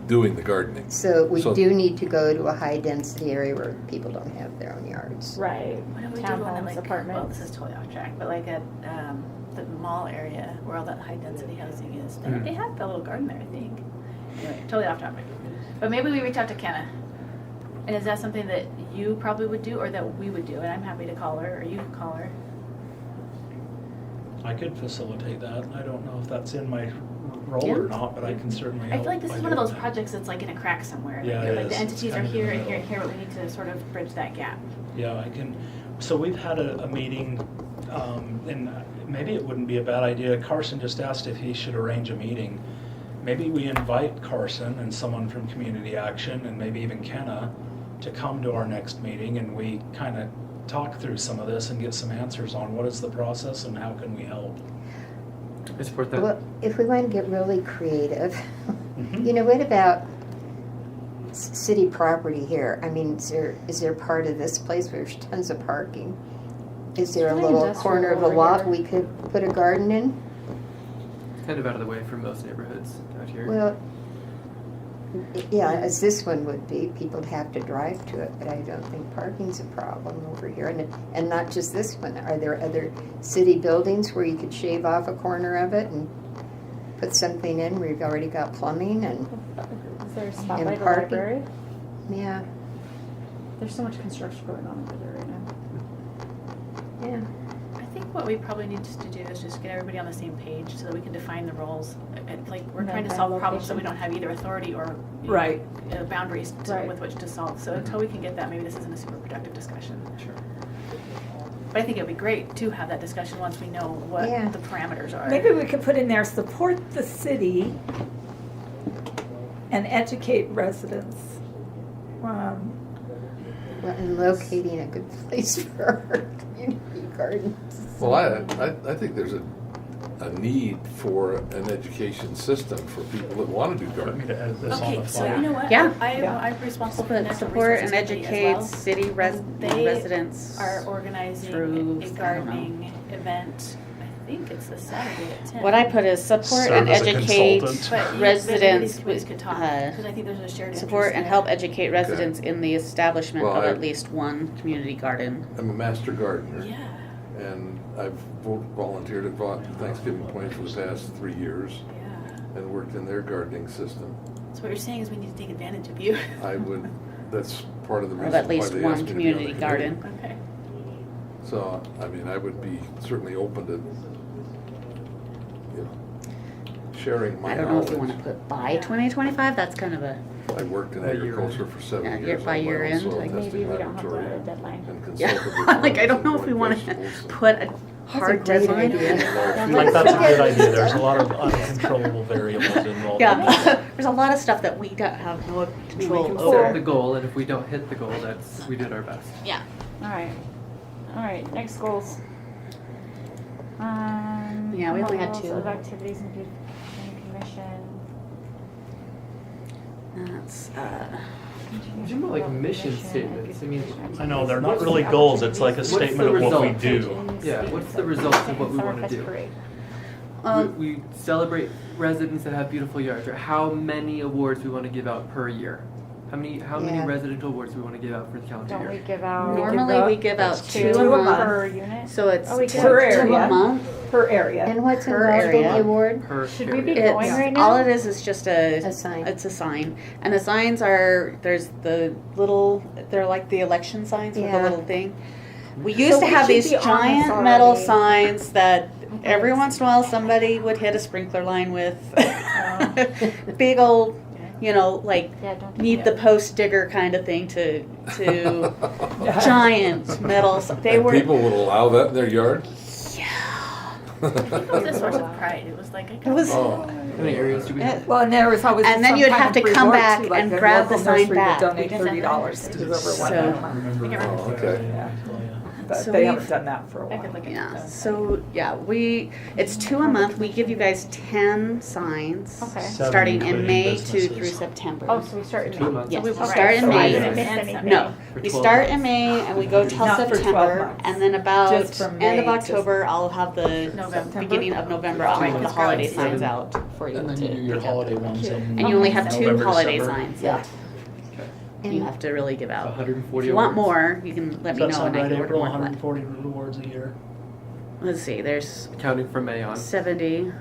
doing the gardening. So we So- do need to go to a high-density area where people don't have their own yards. Right. What if we did one at Townhomes, like, well, apartments. this is totally off track, but like at the mall area where all that high density housing is, they have the little garden there, I think. Anyway, totally off topic. But maybe we reach out to Kenna. And is that something that you probably would do or that we would do? And I'm happy to call her or you can call her. I could facilitate that. I don't know if that's in my role Yeah. or not, but I can certainly I help. feel like this by is one of doing those that. projects that's like in a crack somewhere. Yeah, like, it like the is. entities It's are kind of in here the and here middle. and here, but we need to sort of bridge that gap. Yeah, I can. So we've had a meeting, and maybe it wouldn't be a bad idea. Carson just asked if he should arrange a meeting. Maybe we invite Carson and someone from Community Action and maybe even Kenna to come to our next meeting, and we kind of talk through some of this and get some answers on what is the process and how can we help. I support that. Well, if we want to get really creative, Mhm. you know, what about city property here? I mean, is there part of this place where there's tons of parking? Is there a Kinda little industrial corner of a over lot here. we could put a garden in? It's kind of out of the way for most neighborhoods out here. Well, yeah, as this one would be, people would have to drive to it, but I don't think parking's a problem over here. And not just this one. Are there other city buildings where you could shave off a corner of it and put something in where you've already got plumbing and, Is there a spot And by the parking. library? yeah, There's so much construction going on over there right now. yeah. I think what we probably need to do is just get everybody on the same page so that we can define the roles. Like we're And then trying to have solve problems so we location. don't have either authority or Right. boundaries Right. with which to solve. So until we can get that, maybe this isn't a super productive discussion. Sure. But I think it would be great to have that discussion once we know what Yeah. the parameters are. Maybe we could put in there, support the city and educate residents. Well, and locating a good place for our community gardens. Well, I think there's a need for an education system for people that want to do Want me gardening. to edit this on Okay, the so fly? you know what? Yeah. I'm responsible for the natural Support resources and committee as educate well. city They residents. are organizing through, a gardening event. I think it's this Saturday at 10. What I put is support Serve and as a educate consultant. But maybe residents these committees with, could talk, uh, because I think there's a shared interest support and there. help educate residents in the establishment Well, of I- at least one community garden. I'm a master gardener. Yeah, And I've volunteered at Thanksgiving Point for the past 3 years yeah. and worked in their gardening system. So what you're saying is we need to take advantage of you. I would, that's part of the of reason at why least they one asked me to be community on the committee. garden. Okay. So, I mean, I would be certainly open to, you know, sharing my I don't know if you knowledge. want to put by 2025, that's kind of a, I worked in By year agriculture end. for 7 Yeah, years. by on my year own end, soil like, testing maybe we don't have laboratory a deadline. and consulted yeah. with Like, I farmers don't know and if we growing want to vegetables and- put a That's a hard great deadline. idea. Like, that's a good idea. There's a lot of uncontrollable variables involved in this. Yeah, there's a lot of stuff that we don't have no control Set over. the goal, and if we don't hit the goal, we did our best. Yeah. All right, next goals. Yeah, we only had Goals 2. Of activities and beautification commission. That's, These are more like mission statements. I mean, I know, they're not really goals, it's like a What's statement the of what we result? do. Yeah, what's the results of what we Summer wanna Fest do? parade. we celebrate residents that have beautiful yards. Or how many awards we want to give out per year? How many Yeah. residential awards we want to give out for the calendar Don't year? we give out? normally we give out That's 2 two a a month. per unit. So it's Oh, we 2 give Per out two area. a month. Per area. And what's Per involved in area. the award? Per Should we be area. going It's, right now? all it is just A sign. It's a sign. And the signs are, there's the little, they're like the election signs with a Yeah. little thing. We used to we have should these be on this giant metal already. signs that Okay. every once in a while somebody would hit a sprinkler line with. Big old, you know, like Yeah, don't do need that. the post digger kind of thing to giant metal. They And were, people would allow that in their yard? yeah. It was a source of pride. It was like, I It was, Oh. How many areas do we have? Well, and there was always And then some you'd kind have to of come reward, back too, like and the grab the local sign nursery would back. donate We did that $30 to whoever won So- that month. Remember that. Oh, okay. Yeah. But So they we've- haven't done that for a I while. could look at Yeah, that. so, yeah, it's 2 a month. We give you guys 10 signs. Okay. Seven Starting in including May businesses. through September. Oh, so we start in 2 May. months. Yes, we All right, start in so I May. didn't miss anything. No, For we 12 start in months. May and we go till Not for 12 September. months. And then about Just from end of May to October, I'll have the November. beginning of November, I'll have the holiday signs out for you And then to you do your pick up. holiday ones in. And you only have 2 November, holiday December. signs, Yeah. yeah. You have to really give out. 140 If you want awards. more, you can let Does me that know sound and I right, can order April? more. 140 awards a year? Let's see, there's Counting from May on. 70.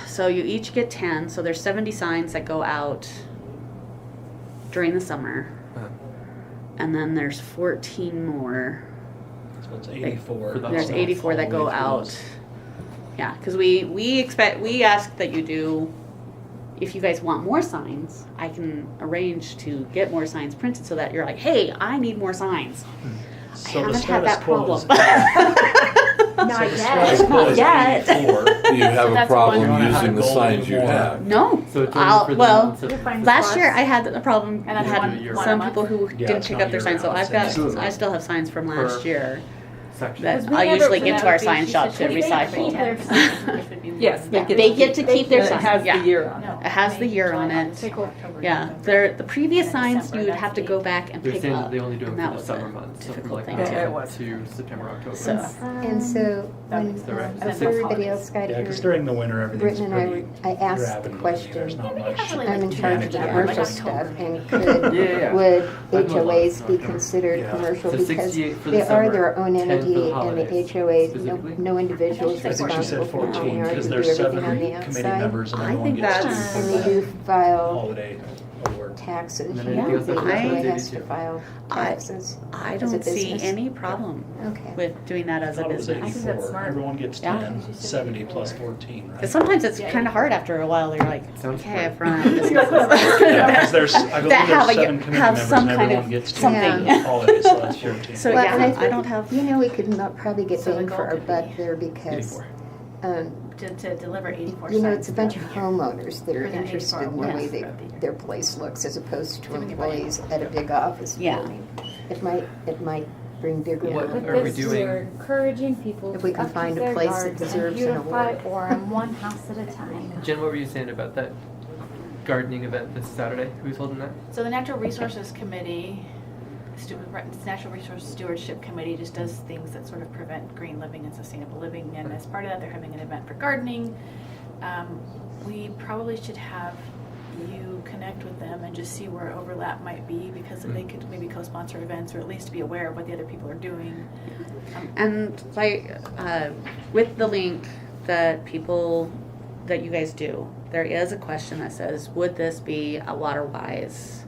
So you each get 10. So there's 70 signs that go out during the summer. Uh, And then there's 14 more. So it's 84. For the There's holiday. 84 that All go the way through out. this. Yeah, because we ask that you do, if you guys want more signs, I can arrange to get more signs printed so that you're like, hey, I need more signs. So I the haven't had status that quo problem. is. Not So the yet. status quo Not is yet. 84. Do you have a That's problem one- using the Goal signs you anymore. have? No. So it's only for the well, months of- You're fine. Last year I had a problem. And I that's had one- one a some month? people who Yeah, didn't it's pick not up their signs, so year-round, I've got, it's I still have signs from last Per- year section. that Because we I'll never- usually so give that to our would be- sign she shop said to she didn't recycle. have to Yes, Yeah, they get to keep their It signs. has the Yeah. year on it. No. It has the year on it. Yeah, the previous And signs December, you would that's have to the- go back and They're pick saying up. that they only do and them that for the was summer a months, so from difficult like thing Yeah, to it do. was. to September, October. So, And so, That when makes the right- if sense. everybody else got Yeah, here, because during the winter, everything's Britton and pretty. I you're asked the having- There's question. not Yeah, we much. have really I'm in like charge of the Yeah, commercial like stuff, October. and could, Yeah. would I'd love HOAs that. be considered Yeah. commercial? So Because 68 for the they are summer, their own 10 for the entity, and the holidays, HOAs, specifically? no individual is I I think she responsible said for how 14 they are to because do there's everything 7 on the committee outside. members and I everyone think gets that's- And to they do file holiday award. taxes. And then You anything know, else the that's HOA not has to dated, file I- taxes. I as a don't see business. any problem Okay. with doing that I as a thought it was business. I think that's 84. smart. Everyone gets Yeah. 10, 70 plus 14, right? Because sometimes it's Yeah, kind of hard after a while. You're like, Sounds okay, I've fun. run businesses Yeah, because there's, I believe that have there's a- 7 committee have members some and kind everyone of gets to something. the holiday, so that's 14. So Well, yeah, and I I think, don't have. You know, we could probably get So the bang goal for our could buck be there because, 84. To deliver 84 you know, signs it's a bunch of throughout the year. homeowners that are For the interested 84 in the way awards they, throughout the year. their place looks as opposed to So we can buy employees at a big office Yeah. building. It might bring bigger What numbers. are we This doing? year, encouraging people If we to can upkeep find a their place that gardens and deserves an beautify award. Orem one house at a time. Jen, what were you saying about that gardening event this Saturday? Who's holding that? So the Natural Resources Committee, Natural Resource Stewardship Committee just does things that sort of prevent green living and sustainable living. And as part of that, they're having an event for gardening. We probably should have you connect with them and just see where overlap might be because they could maybe co-sponsor events or at least be aware of what the other people are doing. And like with the link that you guys do, there is a question that says, would this be a water-wise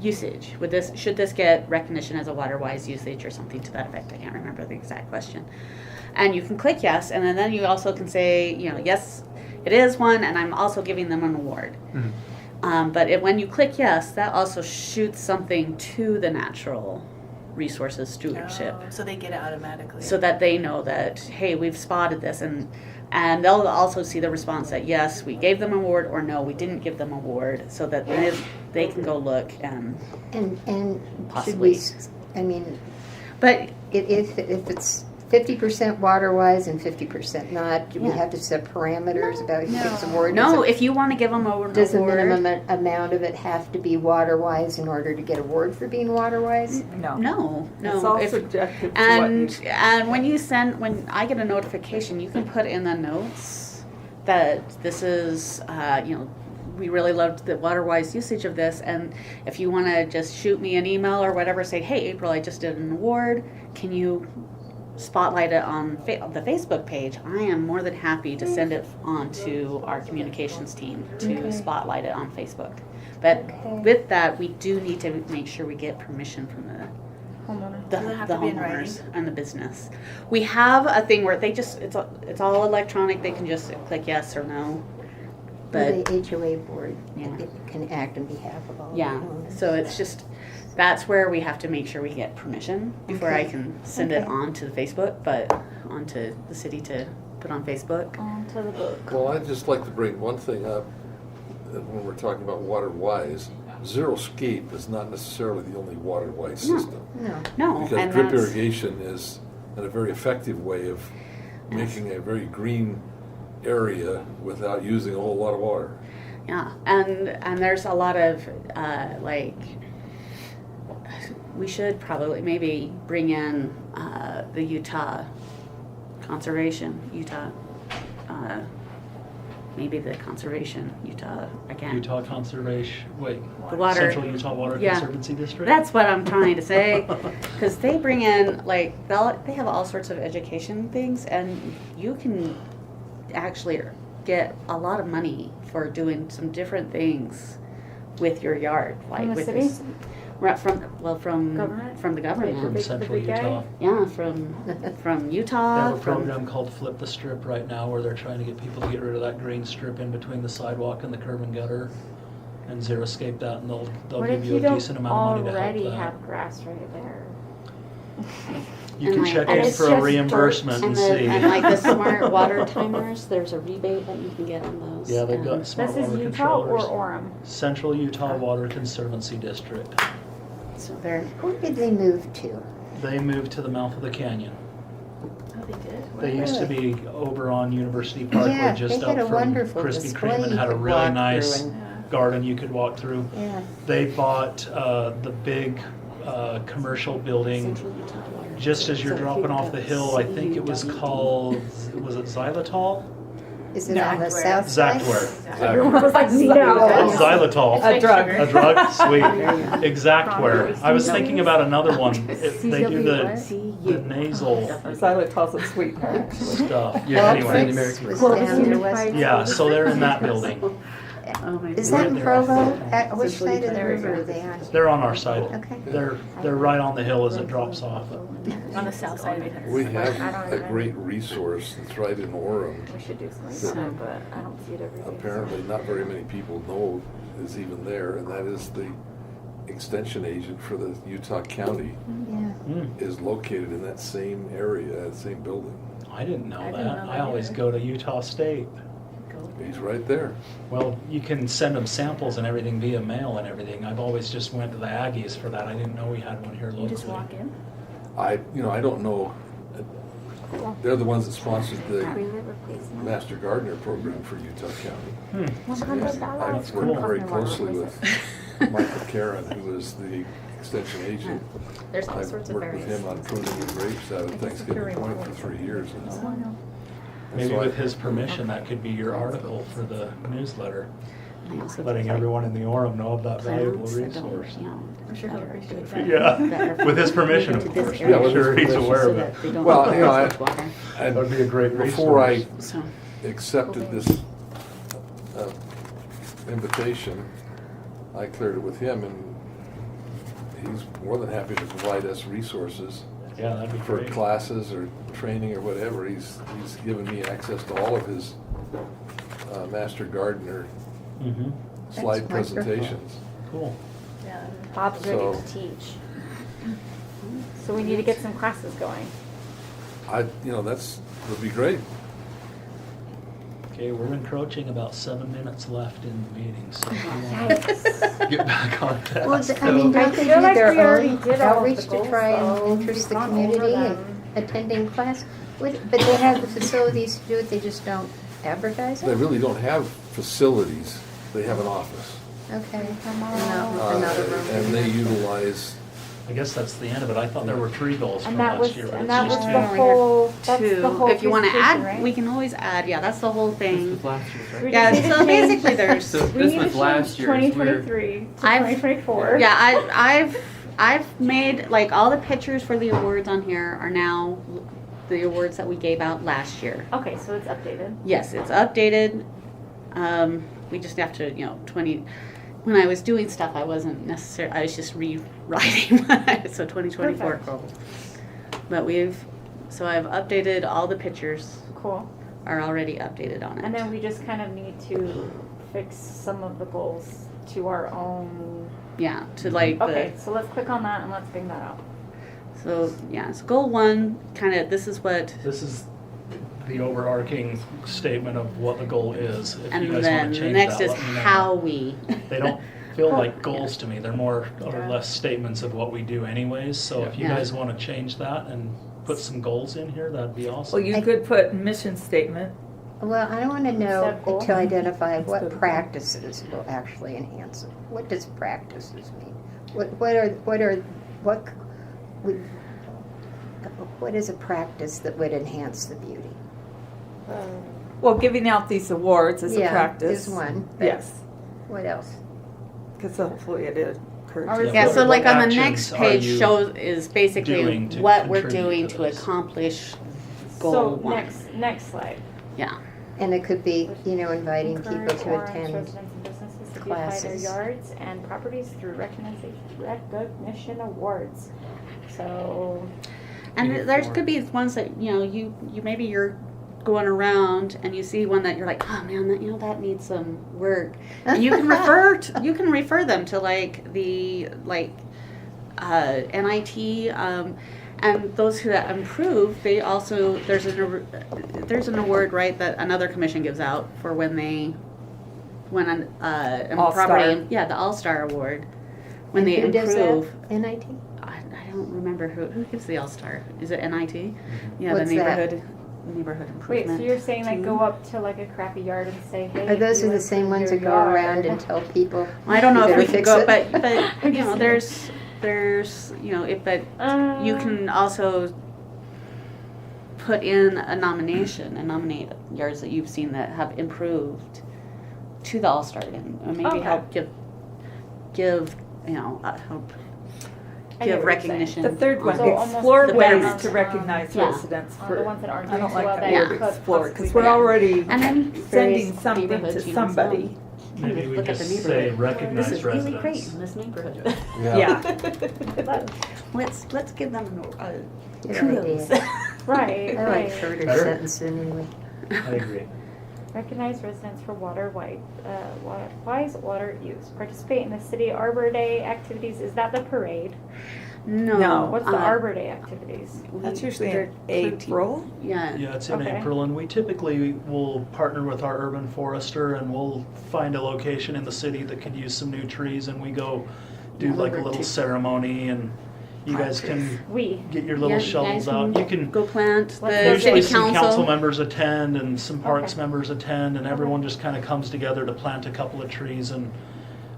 usage. Should this get recognition as a water-wise usage or something to that effect? I can't remember the exact question. And you can click yes, and then you also can say, yes, it is one, and I'm also giving them an award. Mm-hmm. But when you click yes, that also shoots something to the natural resources stewardship, So they get it automatically. so that they know that, hey, we've spotted this, and they'll also see the response that yes, we gave them an award, or no, we didn't give them an award, so that they can go look and And Possibly. should we, I mean, but if it's 50% water-wise and 50% not, do we Yeah. have to set parameters about who No. gets awarded? no, if you want to give them an Does the award, minimum amount of it have to be water-wise in order to get award for being water-wise? No. no. It's all If- subjective to what you. And when I get a notification, you can put in the notes that this is, we really loved the water-wise usage of this, and if you want to just shoot me an email or whatever, say, hey, April, I just did an award, can you spotlight it on the Facebook page? I am more than happy to send it on to our communications team to Okay. spotlight it on Facebook. But Okay. with that, we do need to make sure we get permission from the Homeowner. the, Does it have the to be in homeowners and the business. We have a thing where it's all electronic. They can just click yes or no. But The HOA board Yeah. it can act on behalf of all the yeah, owners. so it's just that's where we have to make sure we get permission before I Okay. can send it Okay. on to the Facebook, but onto the city to put on Facebook. Onto the book. Well, I'd just like to bring one thing up when we're talking about water-wise. Zero-scape is not necessarily the only water-wise No. system. No. No, Because and drip that's irrigation is a very effective way of making a very green area without using a whole lot of water. yeah, and there's a lot of we should probably maybe bring in the Utah conservation, maybe the conservation Utah again. Utah Conservation, The water. Central Utah Water Yeah. Conservancy District? That's what I'm trying to say, because they bring in they have all sorts of education things, and you can actually get a lot of money for doing some different things with your yard, like From the with city? this. Right, from Government? from the government. From big- Central the big guy? Utah. Yeah, from They Utah. have a from, program called Flip the Strip right now where they're trying to get people to get rid of that green strip in between the sidewalk and the curb and gutter and zero-scape that, and they'll What give if you you a don't decent amount of money to help already that. have grass right there? You And can like- check and in it's for a just reimbursement and see. and like the smart water timers, there's a rebate that you can get on those. Yeah, they've and- got smart This is water Utah or controllers. Orem? Central Utah Water Conservancy District. So they're Who did they move to? They moved to the mouth of the canyon. Oh, they did? They used to be over on University Parkway, Yeah, just they had up a from wonderful Krispy display Kreme, and you had a could really walk through nice and- Yeah. garden you could walk through. Yeah. They bought the big commercial building Central Utah Water. just as you're So if dropping you off go the hill. I think it was CUWD. called, was it Xylitol? Is it No. on the Zactware. south side? Zactware. Everyone was like, No. Oh, no. Xylitol. A drug. A drug? Sweet. There you go. Exactware. I was thinking about another one. They do CWD. the nasal Xylitol's a sweetener, actually. stuff. Yeah, Well, anyway, Fritz the American was Well, down the there west. unified- Yeah, so they're in that building. Oh my Is God. that in Right there off Provo? the- At which Central side of the Utah. river are they on? They're on our side. Okay. They're right on the hill as it drops off. On the south side of it. We I have don't a know. great resource that's right in Orem. We should do something like that, but I don't see it every day. Apparently, not very many people know is even there, and that is the extension agent for the Utah County Yeah. is located in that same area, that same building. I didn't know I didn't that. know I that always either. go to Utah State. He's right there. Well, you can send them samples and everything via mail and everything. I've always just went to the Aggies for that. I didn't know we had one here You locally. just walk in? I don't know. They're the ones that sponsored the Toilet replacement. Master Gardener program for Utah County. $100. I've worked very closely with Michael Karen, who is the extension agent. There's all I've sorts of worked with various. him on pruning the grapes out of Thanksgiving Point for 3 years now. Maybe So I- with his permission, that could be your article for the newsletter, I also letting like everyone in the Orem know of that valuable plants that don't, resource. I'm sure he'll that are appreciate good for- that. Yeah, that are with his permission, of into this course. area. Yeah, with his Sure, he's permission. aware So of that it. they don't Well, waste much water. And That'd be a great before I resource. So, accepted this invitation, I cleared it with him, and he's more than happy to provide us resources Yeah, that'd be for great. classes or training or whatever. He's given me access to all of his master gardener Mm-hmm. slide That's wonderful. presentations. Cool. Yeah. Bob's ready So- to teach. So we need to get some classes going. That's would be great. Okay, we're encroaching about 7 minutes left in the meeting, so Yikes. Get back on task. Well, I mean, So- don't they feel do like their we already own did all of outreach the to goals, try though. and interest the We've gone over community in them. attending class? But they have the facilities to do it, they just don't advertise They it? really don't have facilities. They have an office. Okay. Another room. And they utilize, I guess that's the end of it. I thought there were 3 goals from And that last was, year, but and it's that was just the 2. whole, that's the whole If you want to presentation, add, right? we can always add. Yeah, that's the whole This thing. was last year's, right? We Yeah, just need to so change- basically there's, So We this need to was last change year's. 2023 to I've- 2024. yeah, I've made, like, all the pictures for the awards on here are now the awards that we gave out last year. Okay, so it's updated. Yes, it's updated. We just have to, when I was doing stuff, I wasn't necessarily, I was just rewriting, so 2024 Perfect. goal. But so I've updated all the pictures Cool. are already updated on it. And then we just kind of need to fix some of the goals to our own. Yeah, to like Okay, so let's click on that and let's bring that out. so goal 1, kind of, this is what, This is the overarching statement of what the goal is. If and you guys then want to the change next that, is let me know. how we. They don't feel like goals to me. They're more or Yeah. less statements of what we do anyways. So if you Yeah. guys want to change that and put some goals in here, that'd be awesome. Well, you could put mission statement. Well, I want to know Set goal. to identify what Instead of- practices will actually enhance it. What does practices mean? What is a practice that would enhance the beauty? Well, giving out these awards is a Yeah, practice. is one, but- Yes, What else? because hopefully it Ours- encourages. Yeah, so What like on the actions next are page you shows is basically doing to what we're contribute doing to to this? accomplish goal So 1. next slide. Yeah. And it could be, inviting people Encourage to Orange attend. residents and businesses to beautify their classes. yards and properties through recognition awards. So, And Maybe there's 4. could be ones that, you maybe you're going around and you see one that you're like, oh man, that needs some work. And you can refer them to like the NIT and those who improve, they also there's an award, right, that another commission gives out for when an All-Star. property, yeah, the All-Star award, when they Who does that? improve. NIT? I don't remember who gives the All-Star. Is it NIT? Yeah, What's the that? neighborhood wait, improvement. so you're saying like team. go up to like a crappy yard and say, hey. Are those if you the same improve ones your that go yard- around and tell people? Well, I don't know you if we better can fix go, it? but there's but you can also put in a nomination and nominate yards that you've seen that have improved to the All-Star and maybe Okay. help give help I get give what you're saying. recognition. The third one, So almost explore the ways betterment. to recognize Yeah. residents On for. the ones that aren't I doing don't so like well, that that Yeah. word you could explore, because possibly we're get. already And then sending various something neighborhoods, to somebody. Maybe we Look at just the say neighborhood. recognize This is really residents. great in this neighborhood. Yeah. Let's give them Good kudos. idea. Right, I like right. shorter Better? sentences anyway. I agree. Recognize residents for wise water use. Participate in the city Arbor Day activities. Is that the parade? No. What's the Arbor Day activities? That's usually they're in 13. April. Yeah. Yeah, it's in Okay. April, and we typically will partner with our urban forester, and we'll find a location in the city that could use some new trees, and we go do Yeah, like a over little to- ceremony, and you guys can We. get your little Yeah, you shovels guys out. You can go plant. Let's The go usually city some council council. members attend, and some parks Okay. members attend, and everyone just kind of comes together to plant a couple of trees, and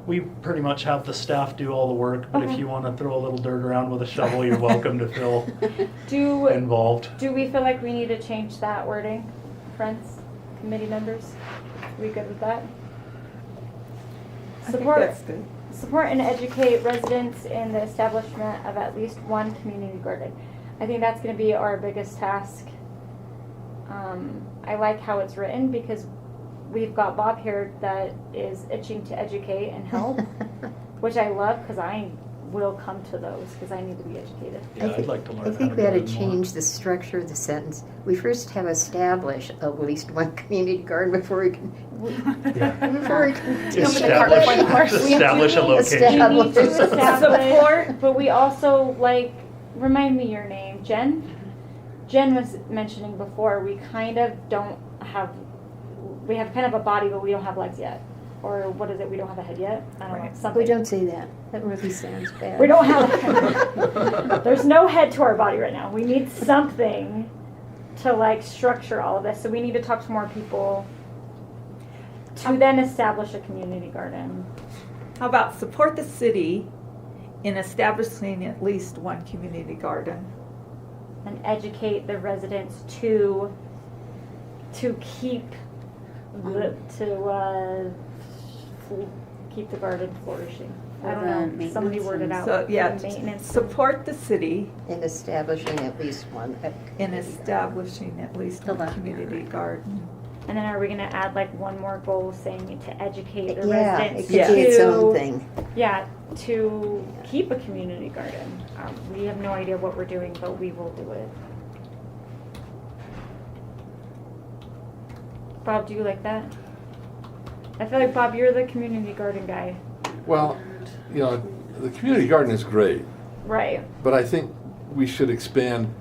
we pretty much have the staff do all the work, but Okay. if you want to throw a little dirt around with a shovel, you're welcome to feel Do involved. we feel like we need to change that wording, friends, committee members? Are we good with that? I think Support. that's good. Support and educate residents in the establishment of at least one community garden. I think that's going to be our biggest task. I like how it's written because we've got Bob here that is itching to educate and help, which I love because I will come to those because I need to be educated. Yeah, I'd like to learn. I think how we ought to do it more. change the structure of the sentence. We first have established at least one community garden before we can. Yeah. Before we can Establish a location. We need to Establish. establish, but we also like, remind me your name, Jenn? Jenn was mentioning before, we kind of don't have, we have kind of a body, but we don't have legs yet. Or what is it, we don't have a head yet? I don't know, Right. something. We don't say that. That really sounds bad. We don't have, there's no head to our body right now. We need something to like structure all of this. So we need to talk to more people to then establish a community garden. How about support the city in establishing at least one community garden? And educate the residents to keep keep the garden flourishing. I don't know. Maintenance Somebody worded and- out. So, yeah, Maintenance. support the city In establishing at least one. in establishing at least The one left community garden. And then are we gonna add like one more goal saying to educate the Yeah, it residents could be its own to, thing. yeah, to keep a community garden. We have no idea what we're doing, but we will do it. Bob, do you like that? I feel like, Bob, you're the community garden guy. Well, you know, the community garden is great, Right. but I think we should expand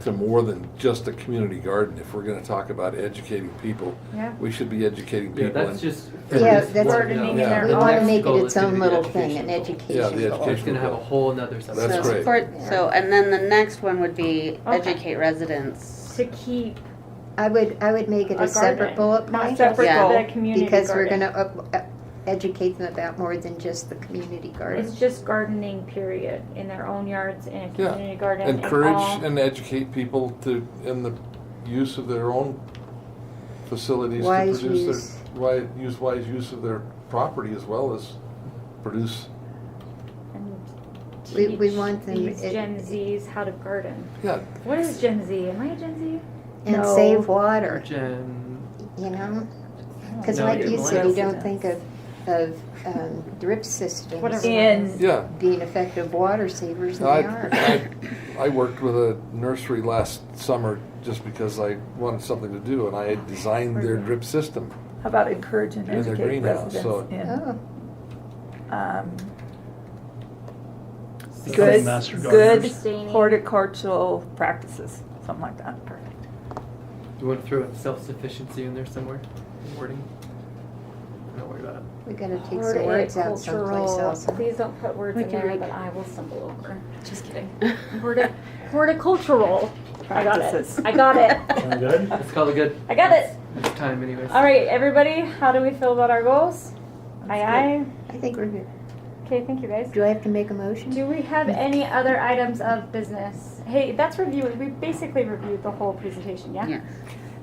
to more than just a community garden. If we're gonna talk about educating people, Yeah. we should be educating Yeah, people. that's just. Yeah, that's Gardening in their We own- want to next make it goal its is gonna own be little education thing, an goal. education Yeah, the goal. education. It's gonna have a whole nother subject. That's So great. support- So, and then the next one would be Okay. educate residents. To keep I would make it a a separate garden, bullet not point. separate Yeah. the community Because we're garden. gonna educate them about more than just the community garden. It's just gardening, period, in their own yards, in a community garden. in all- Encourage and educate people in the use of their own facilities to Wise produce use. wise use of their property as well as produce. and We teach want them- these Gen Zs how to garden. Yeah, What is Gen Z? Am I a Gen Z? And No. save water, Jen, you know? Because No, like you're you said, you don't residents. think of drip systems Whatever. In, yeah. being effective water savers, and I, they are. I worked with a nursery last summer just because I wanted something to do, and I had designed their drip system. how about encourage and In their educate greenhouse, so- residents in, Oh, good, Master good gardeners. Sustaining. horticultural practices, something like that. Perfect. do you want to throw in self-sufficiency in there somewhere? Wording? Don't worry about it. we gotta take some words out someplace Horticultural. else. Please don't put words We in can there make- that I will stumble over. Just kidding. Horticultural. I got it. Practices. I got it. Sound good? Let's call it good. I got it. It's time anyways. All right, everybody, how do we feel about our goals? Aye, aye. I think we're good. Okay, thank you guys. Do I have to make a motion? Do we have any other items of business? Hey, that's reviewed. We basically reviewed the whole presentation, yeah? Yeah.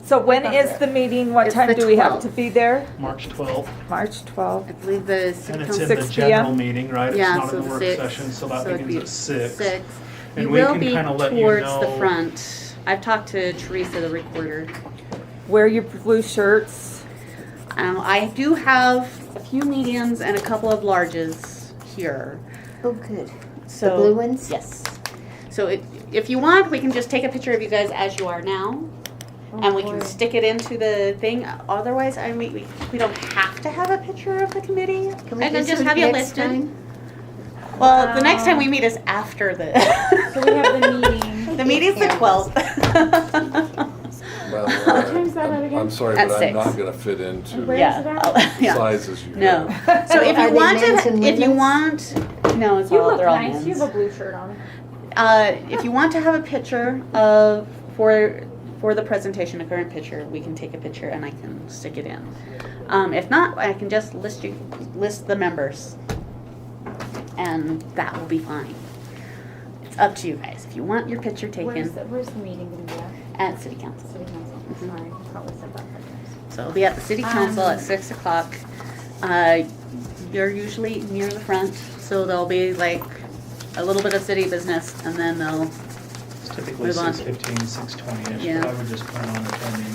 So when is the meeting? What It's time the do we have 12th. to be there? March 12th. March 12th. I believe the And city it's council. in the 6 general p.m.? meeting, right? It's Yeah, not so in the work 6. session, so that it'd begins be at 6. 6. And You we will can be kinda let you towards the know- front. I've talked to Teresa, the recorder. Wear your blue shirts. I do have a few mediums and a couple of larges here. Oh, good. So The blue ones? Yes. So if you want, we can just take a picture of you guys as you are now, and we can stick it into the thing. Otherwise, I mean, we don't have to have a picture of the committee. Can we I can do just some have you next listed. time? Well, the next time we meet is after the. So we have the meeting. The meeting's the Yeah. 12th. Well, What time's that at again? I'm sorry, At but 6. I'm not gonna fit into Where Yeah. is it at? Yeah. sizes you No. have. So if Are you they want men's to, and if you women's? want, no, it's You all look they're all nice. men's. You have a blue shirt on. If you want to have a picture of for the presentation, a current picture, we can take a picture and I can stick it in. If not, I can just list the members, and that will be fine. It's up to you guys. If you want your picture taken Where's the meeting going to be at? at City Council, City Council. Sorry, I probably said that 5 times. so it'll be at the City Council at 6 o'clock. You're usually near the front, so there'll be like a little bit of city business, and then they'll. It's typically Move on. 6:15, 6:20-ish, Yeah. but I would just plan on attending.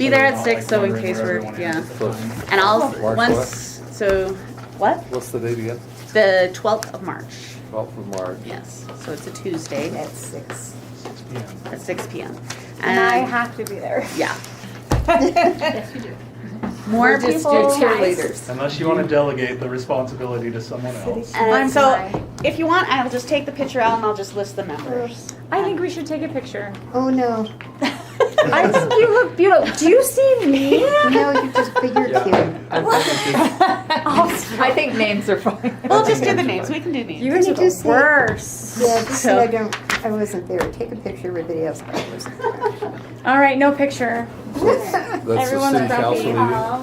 Be So there we're at not, 6, like, so in wondering case where we're, everyone is yeah. at the So- time. And I'll, March once, so, what? What's the date again? The 12th of March. 12th of March. Yes, so it's a Tuesday At 6. 6 p.m. at 6 p.m. And I have to be there. Yeah. Yes, you do. More We're just people. your cheerleaders. Unless you want to delegate the responsibility to someone else. And I'm so, fine. if you want, I'll just take the picture out and I'll just list the members. I think we should take a picture. Oh, no. I think you look beautiful. Do you see me? No, you just figure Yeah, cute. I think names are fine. We'll just do the names. We can do names. You guys are Could you just the say- worst. Yeah, just So- so I wasn't there. Take a picture, everybody else wasn't there. All right, no picture. That's the Everyone's city council grumpy.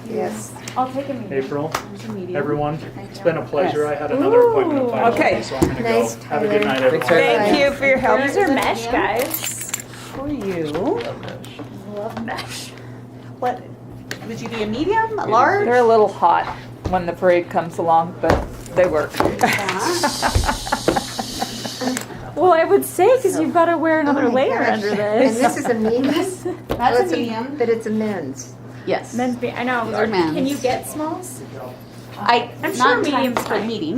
meeting. Yes. I'll take a meeting. April, There's a meeting. everyone, it's been a pleasure. I had another appointment at 5:30, Okay. so I'm going to Nice, go. Have a good Tyler. night, everyone. Thank you for your help. These are mesh, guys. For you. Love mesh. What? Would you be a medium, a large? They're a little hot when the parade comes along, but they work. Well, I would say because you've got to wear another Oh my layer gosh. under And this. this is a men's? That's Oh, a it's medium. But it's a men's. Yes. Men's be. I know. These are men's. Can you get smalls? I'm sure not medium's mediums for fine. meeting.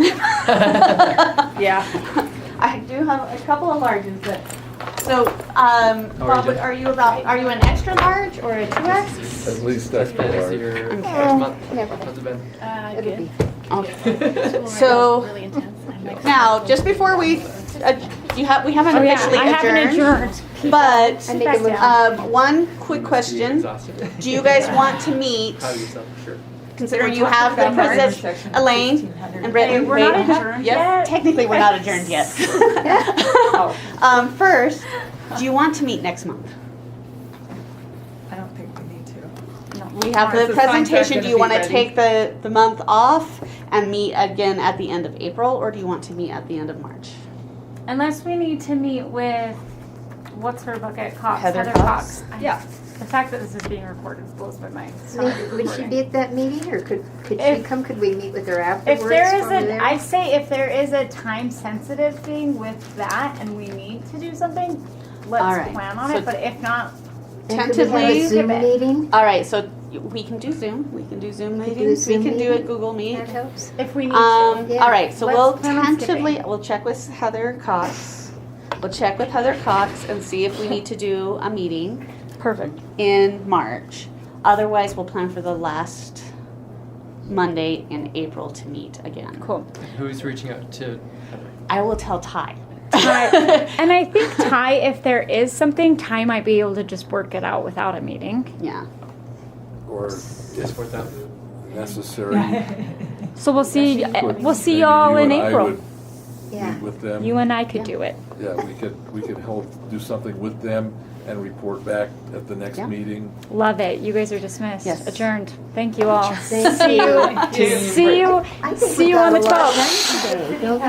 Yeah. I do have a couple of larges, but so Bob, Jen? are you an extra large or a 2X? At least That's extra been large. your Okay. next month. Never. How's it been? It'll Good. be. Okay. School So- is really intense. I'm like, Now, just before we haven't Oh yeah. officially I haven't adjourned, adjourned. but I make a back motion. down. one quick Are you question: exhausted? do you guys want to meet? Proud of yourself, sure. Considering you have the position, Elaine and Hey, Britton. we're not wait, adjourned yep, yet. technically we're not adjourned yet. First, do you want to meet next month? I don't think we need to. We have Is the the contract presentation. Do gonna you be want to ready? take the month off and meet again at the end of April, or do you want to meet at the end of March? Unless we need to meet with what's her bucket Cox. Heather Cox? Yeah. The fact that this is being recorded blows my mind. It's not Would she recording. be at that meeting, or could she If- come? Could we meet with her afterwards? If there is while we're a, there? I say if there is a time sensitive thing with that and we need to do something, let's All right. plan on So- it. But if not, And could we have tentatively- a Zoom Give it. meeting? All right, so we can do Zoom. We can do Zoom Could do a meetings. We Zoom can do a meeting? Google Meet. That helps. if we need Yeah. All right, so Let's we'll plan on tentatively, skipping. we'll check with Heather Cox. We'll check with Heather Cox and see if we need to do a meeting to, perfect. in March. Otherwise, we'll plan for the last Monday in April to meet again. Cool. Who's reaching out to? I will tell Ty. And I think Ty, if there is something, Ty might be able to just work it out without a meeting. Yeah. Or Just work that. necessary. So we'll see. Could We'll see maybe y'all you in and I April. would Yeah. Meet with them. You and I could do it. Yeah, we could do something with them and report back at the next Yeah. meeting. Love it. You guys are dismissed. Yes. Adjourned. Thank you all. Thank See you. you. See you. I think See we you got on the a lot 12th. done today. Don't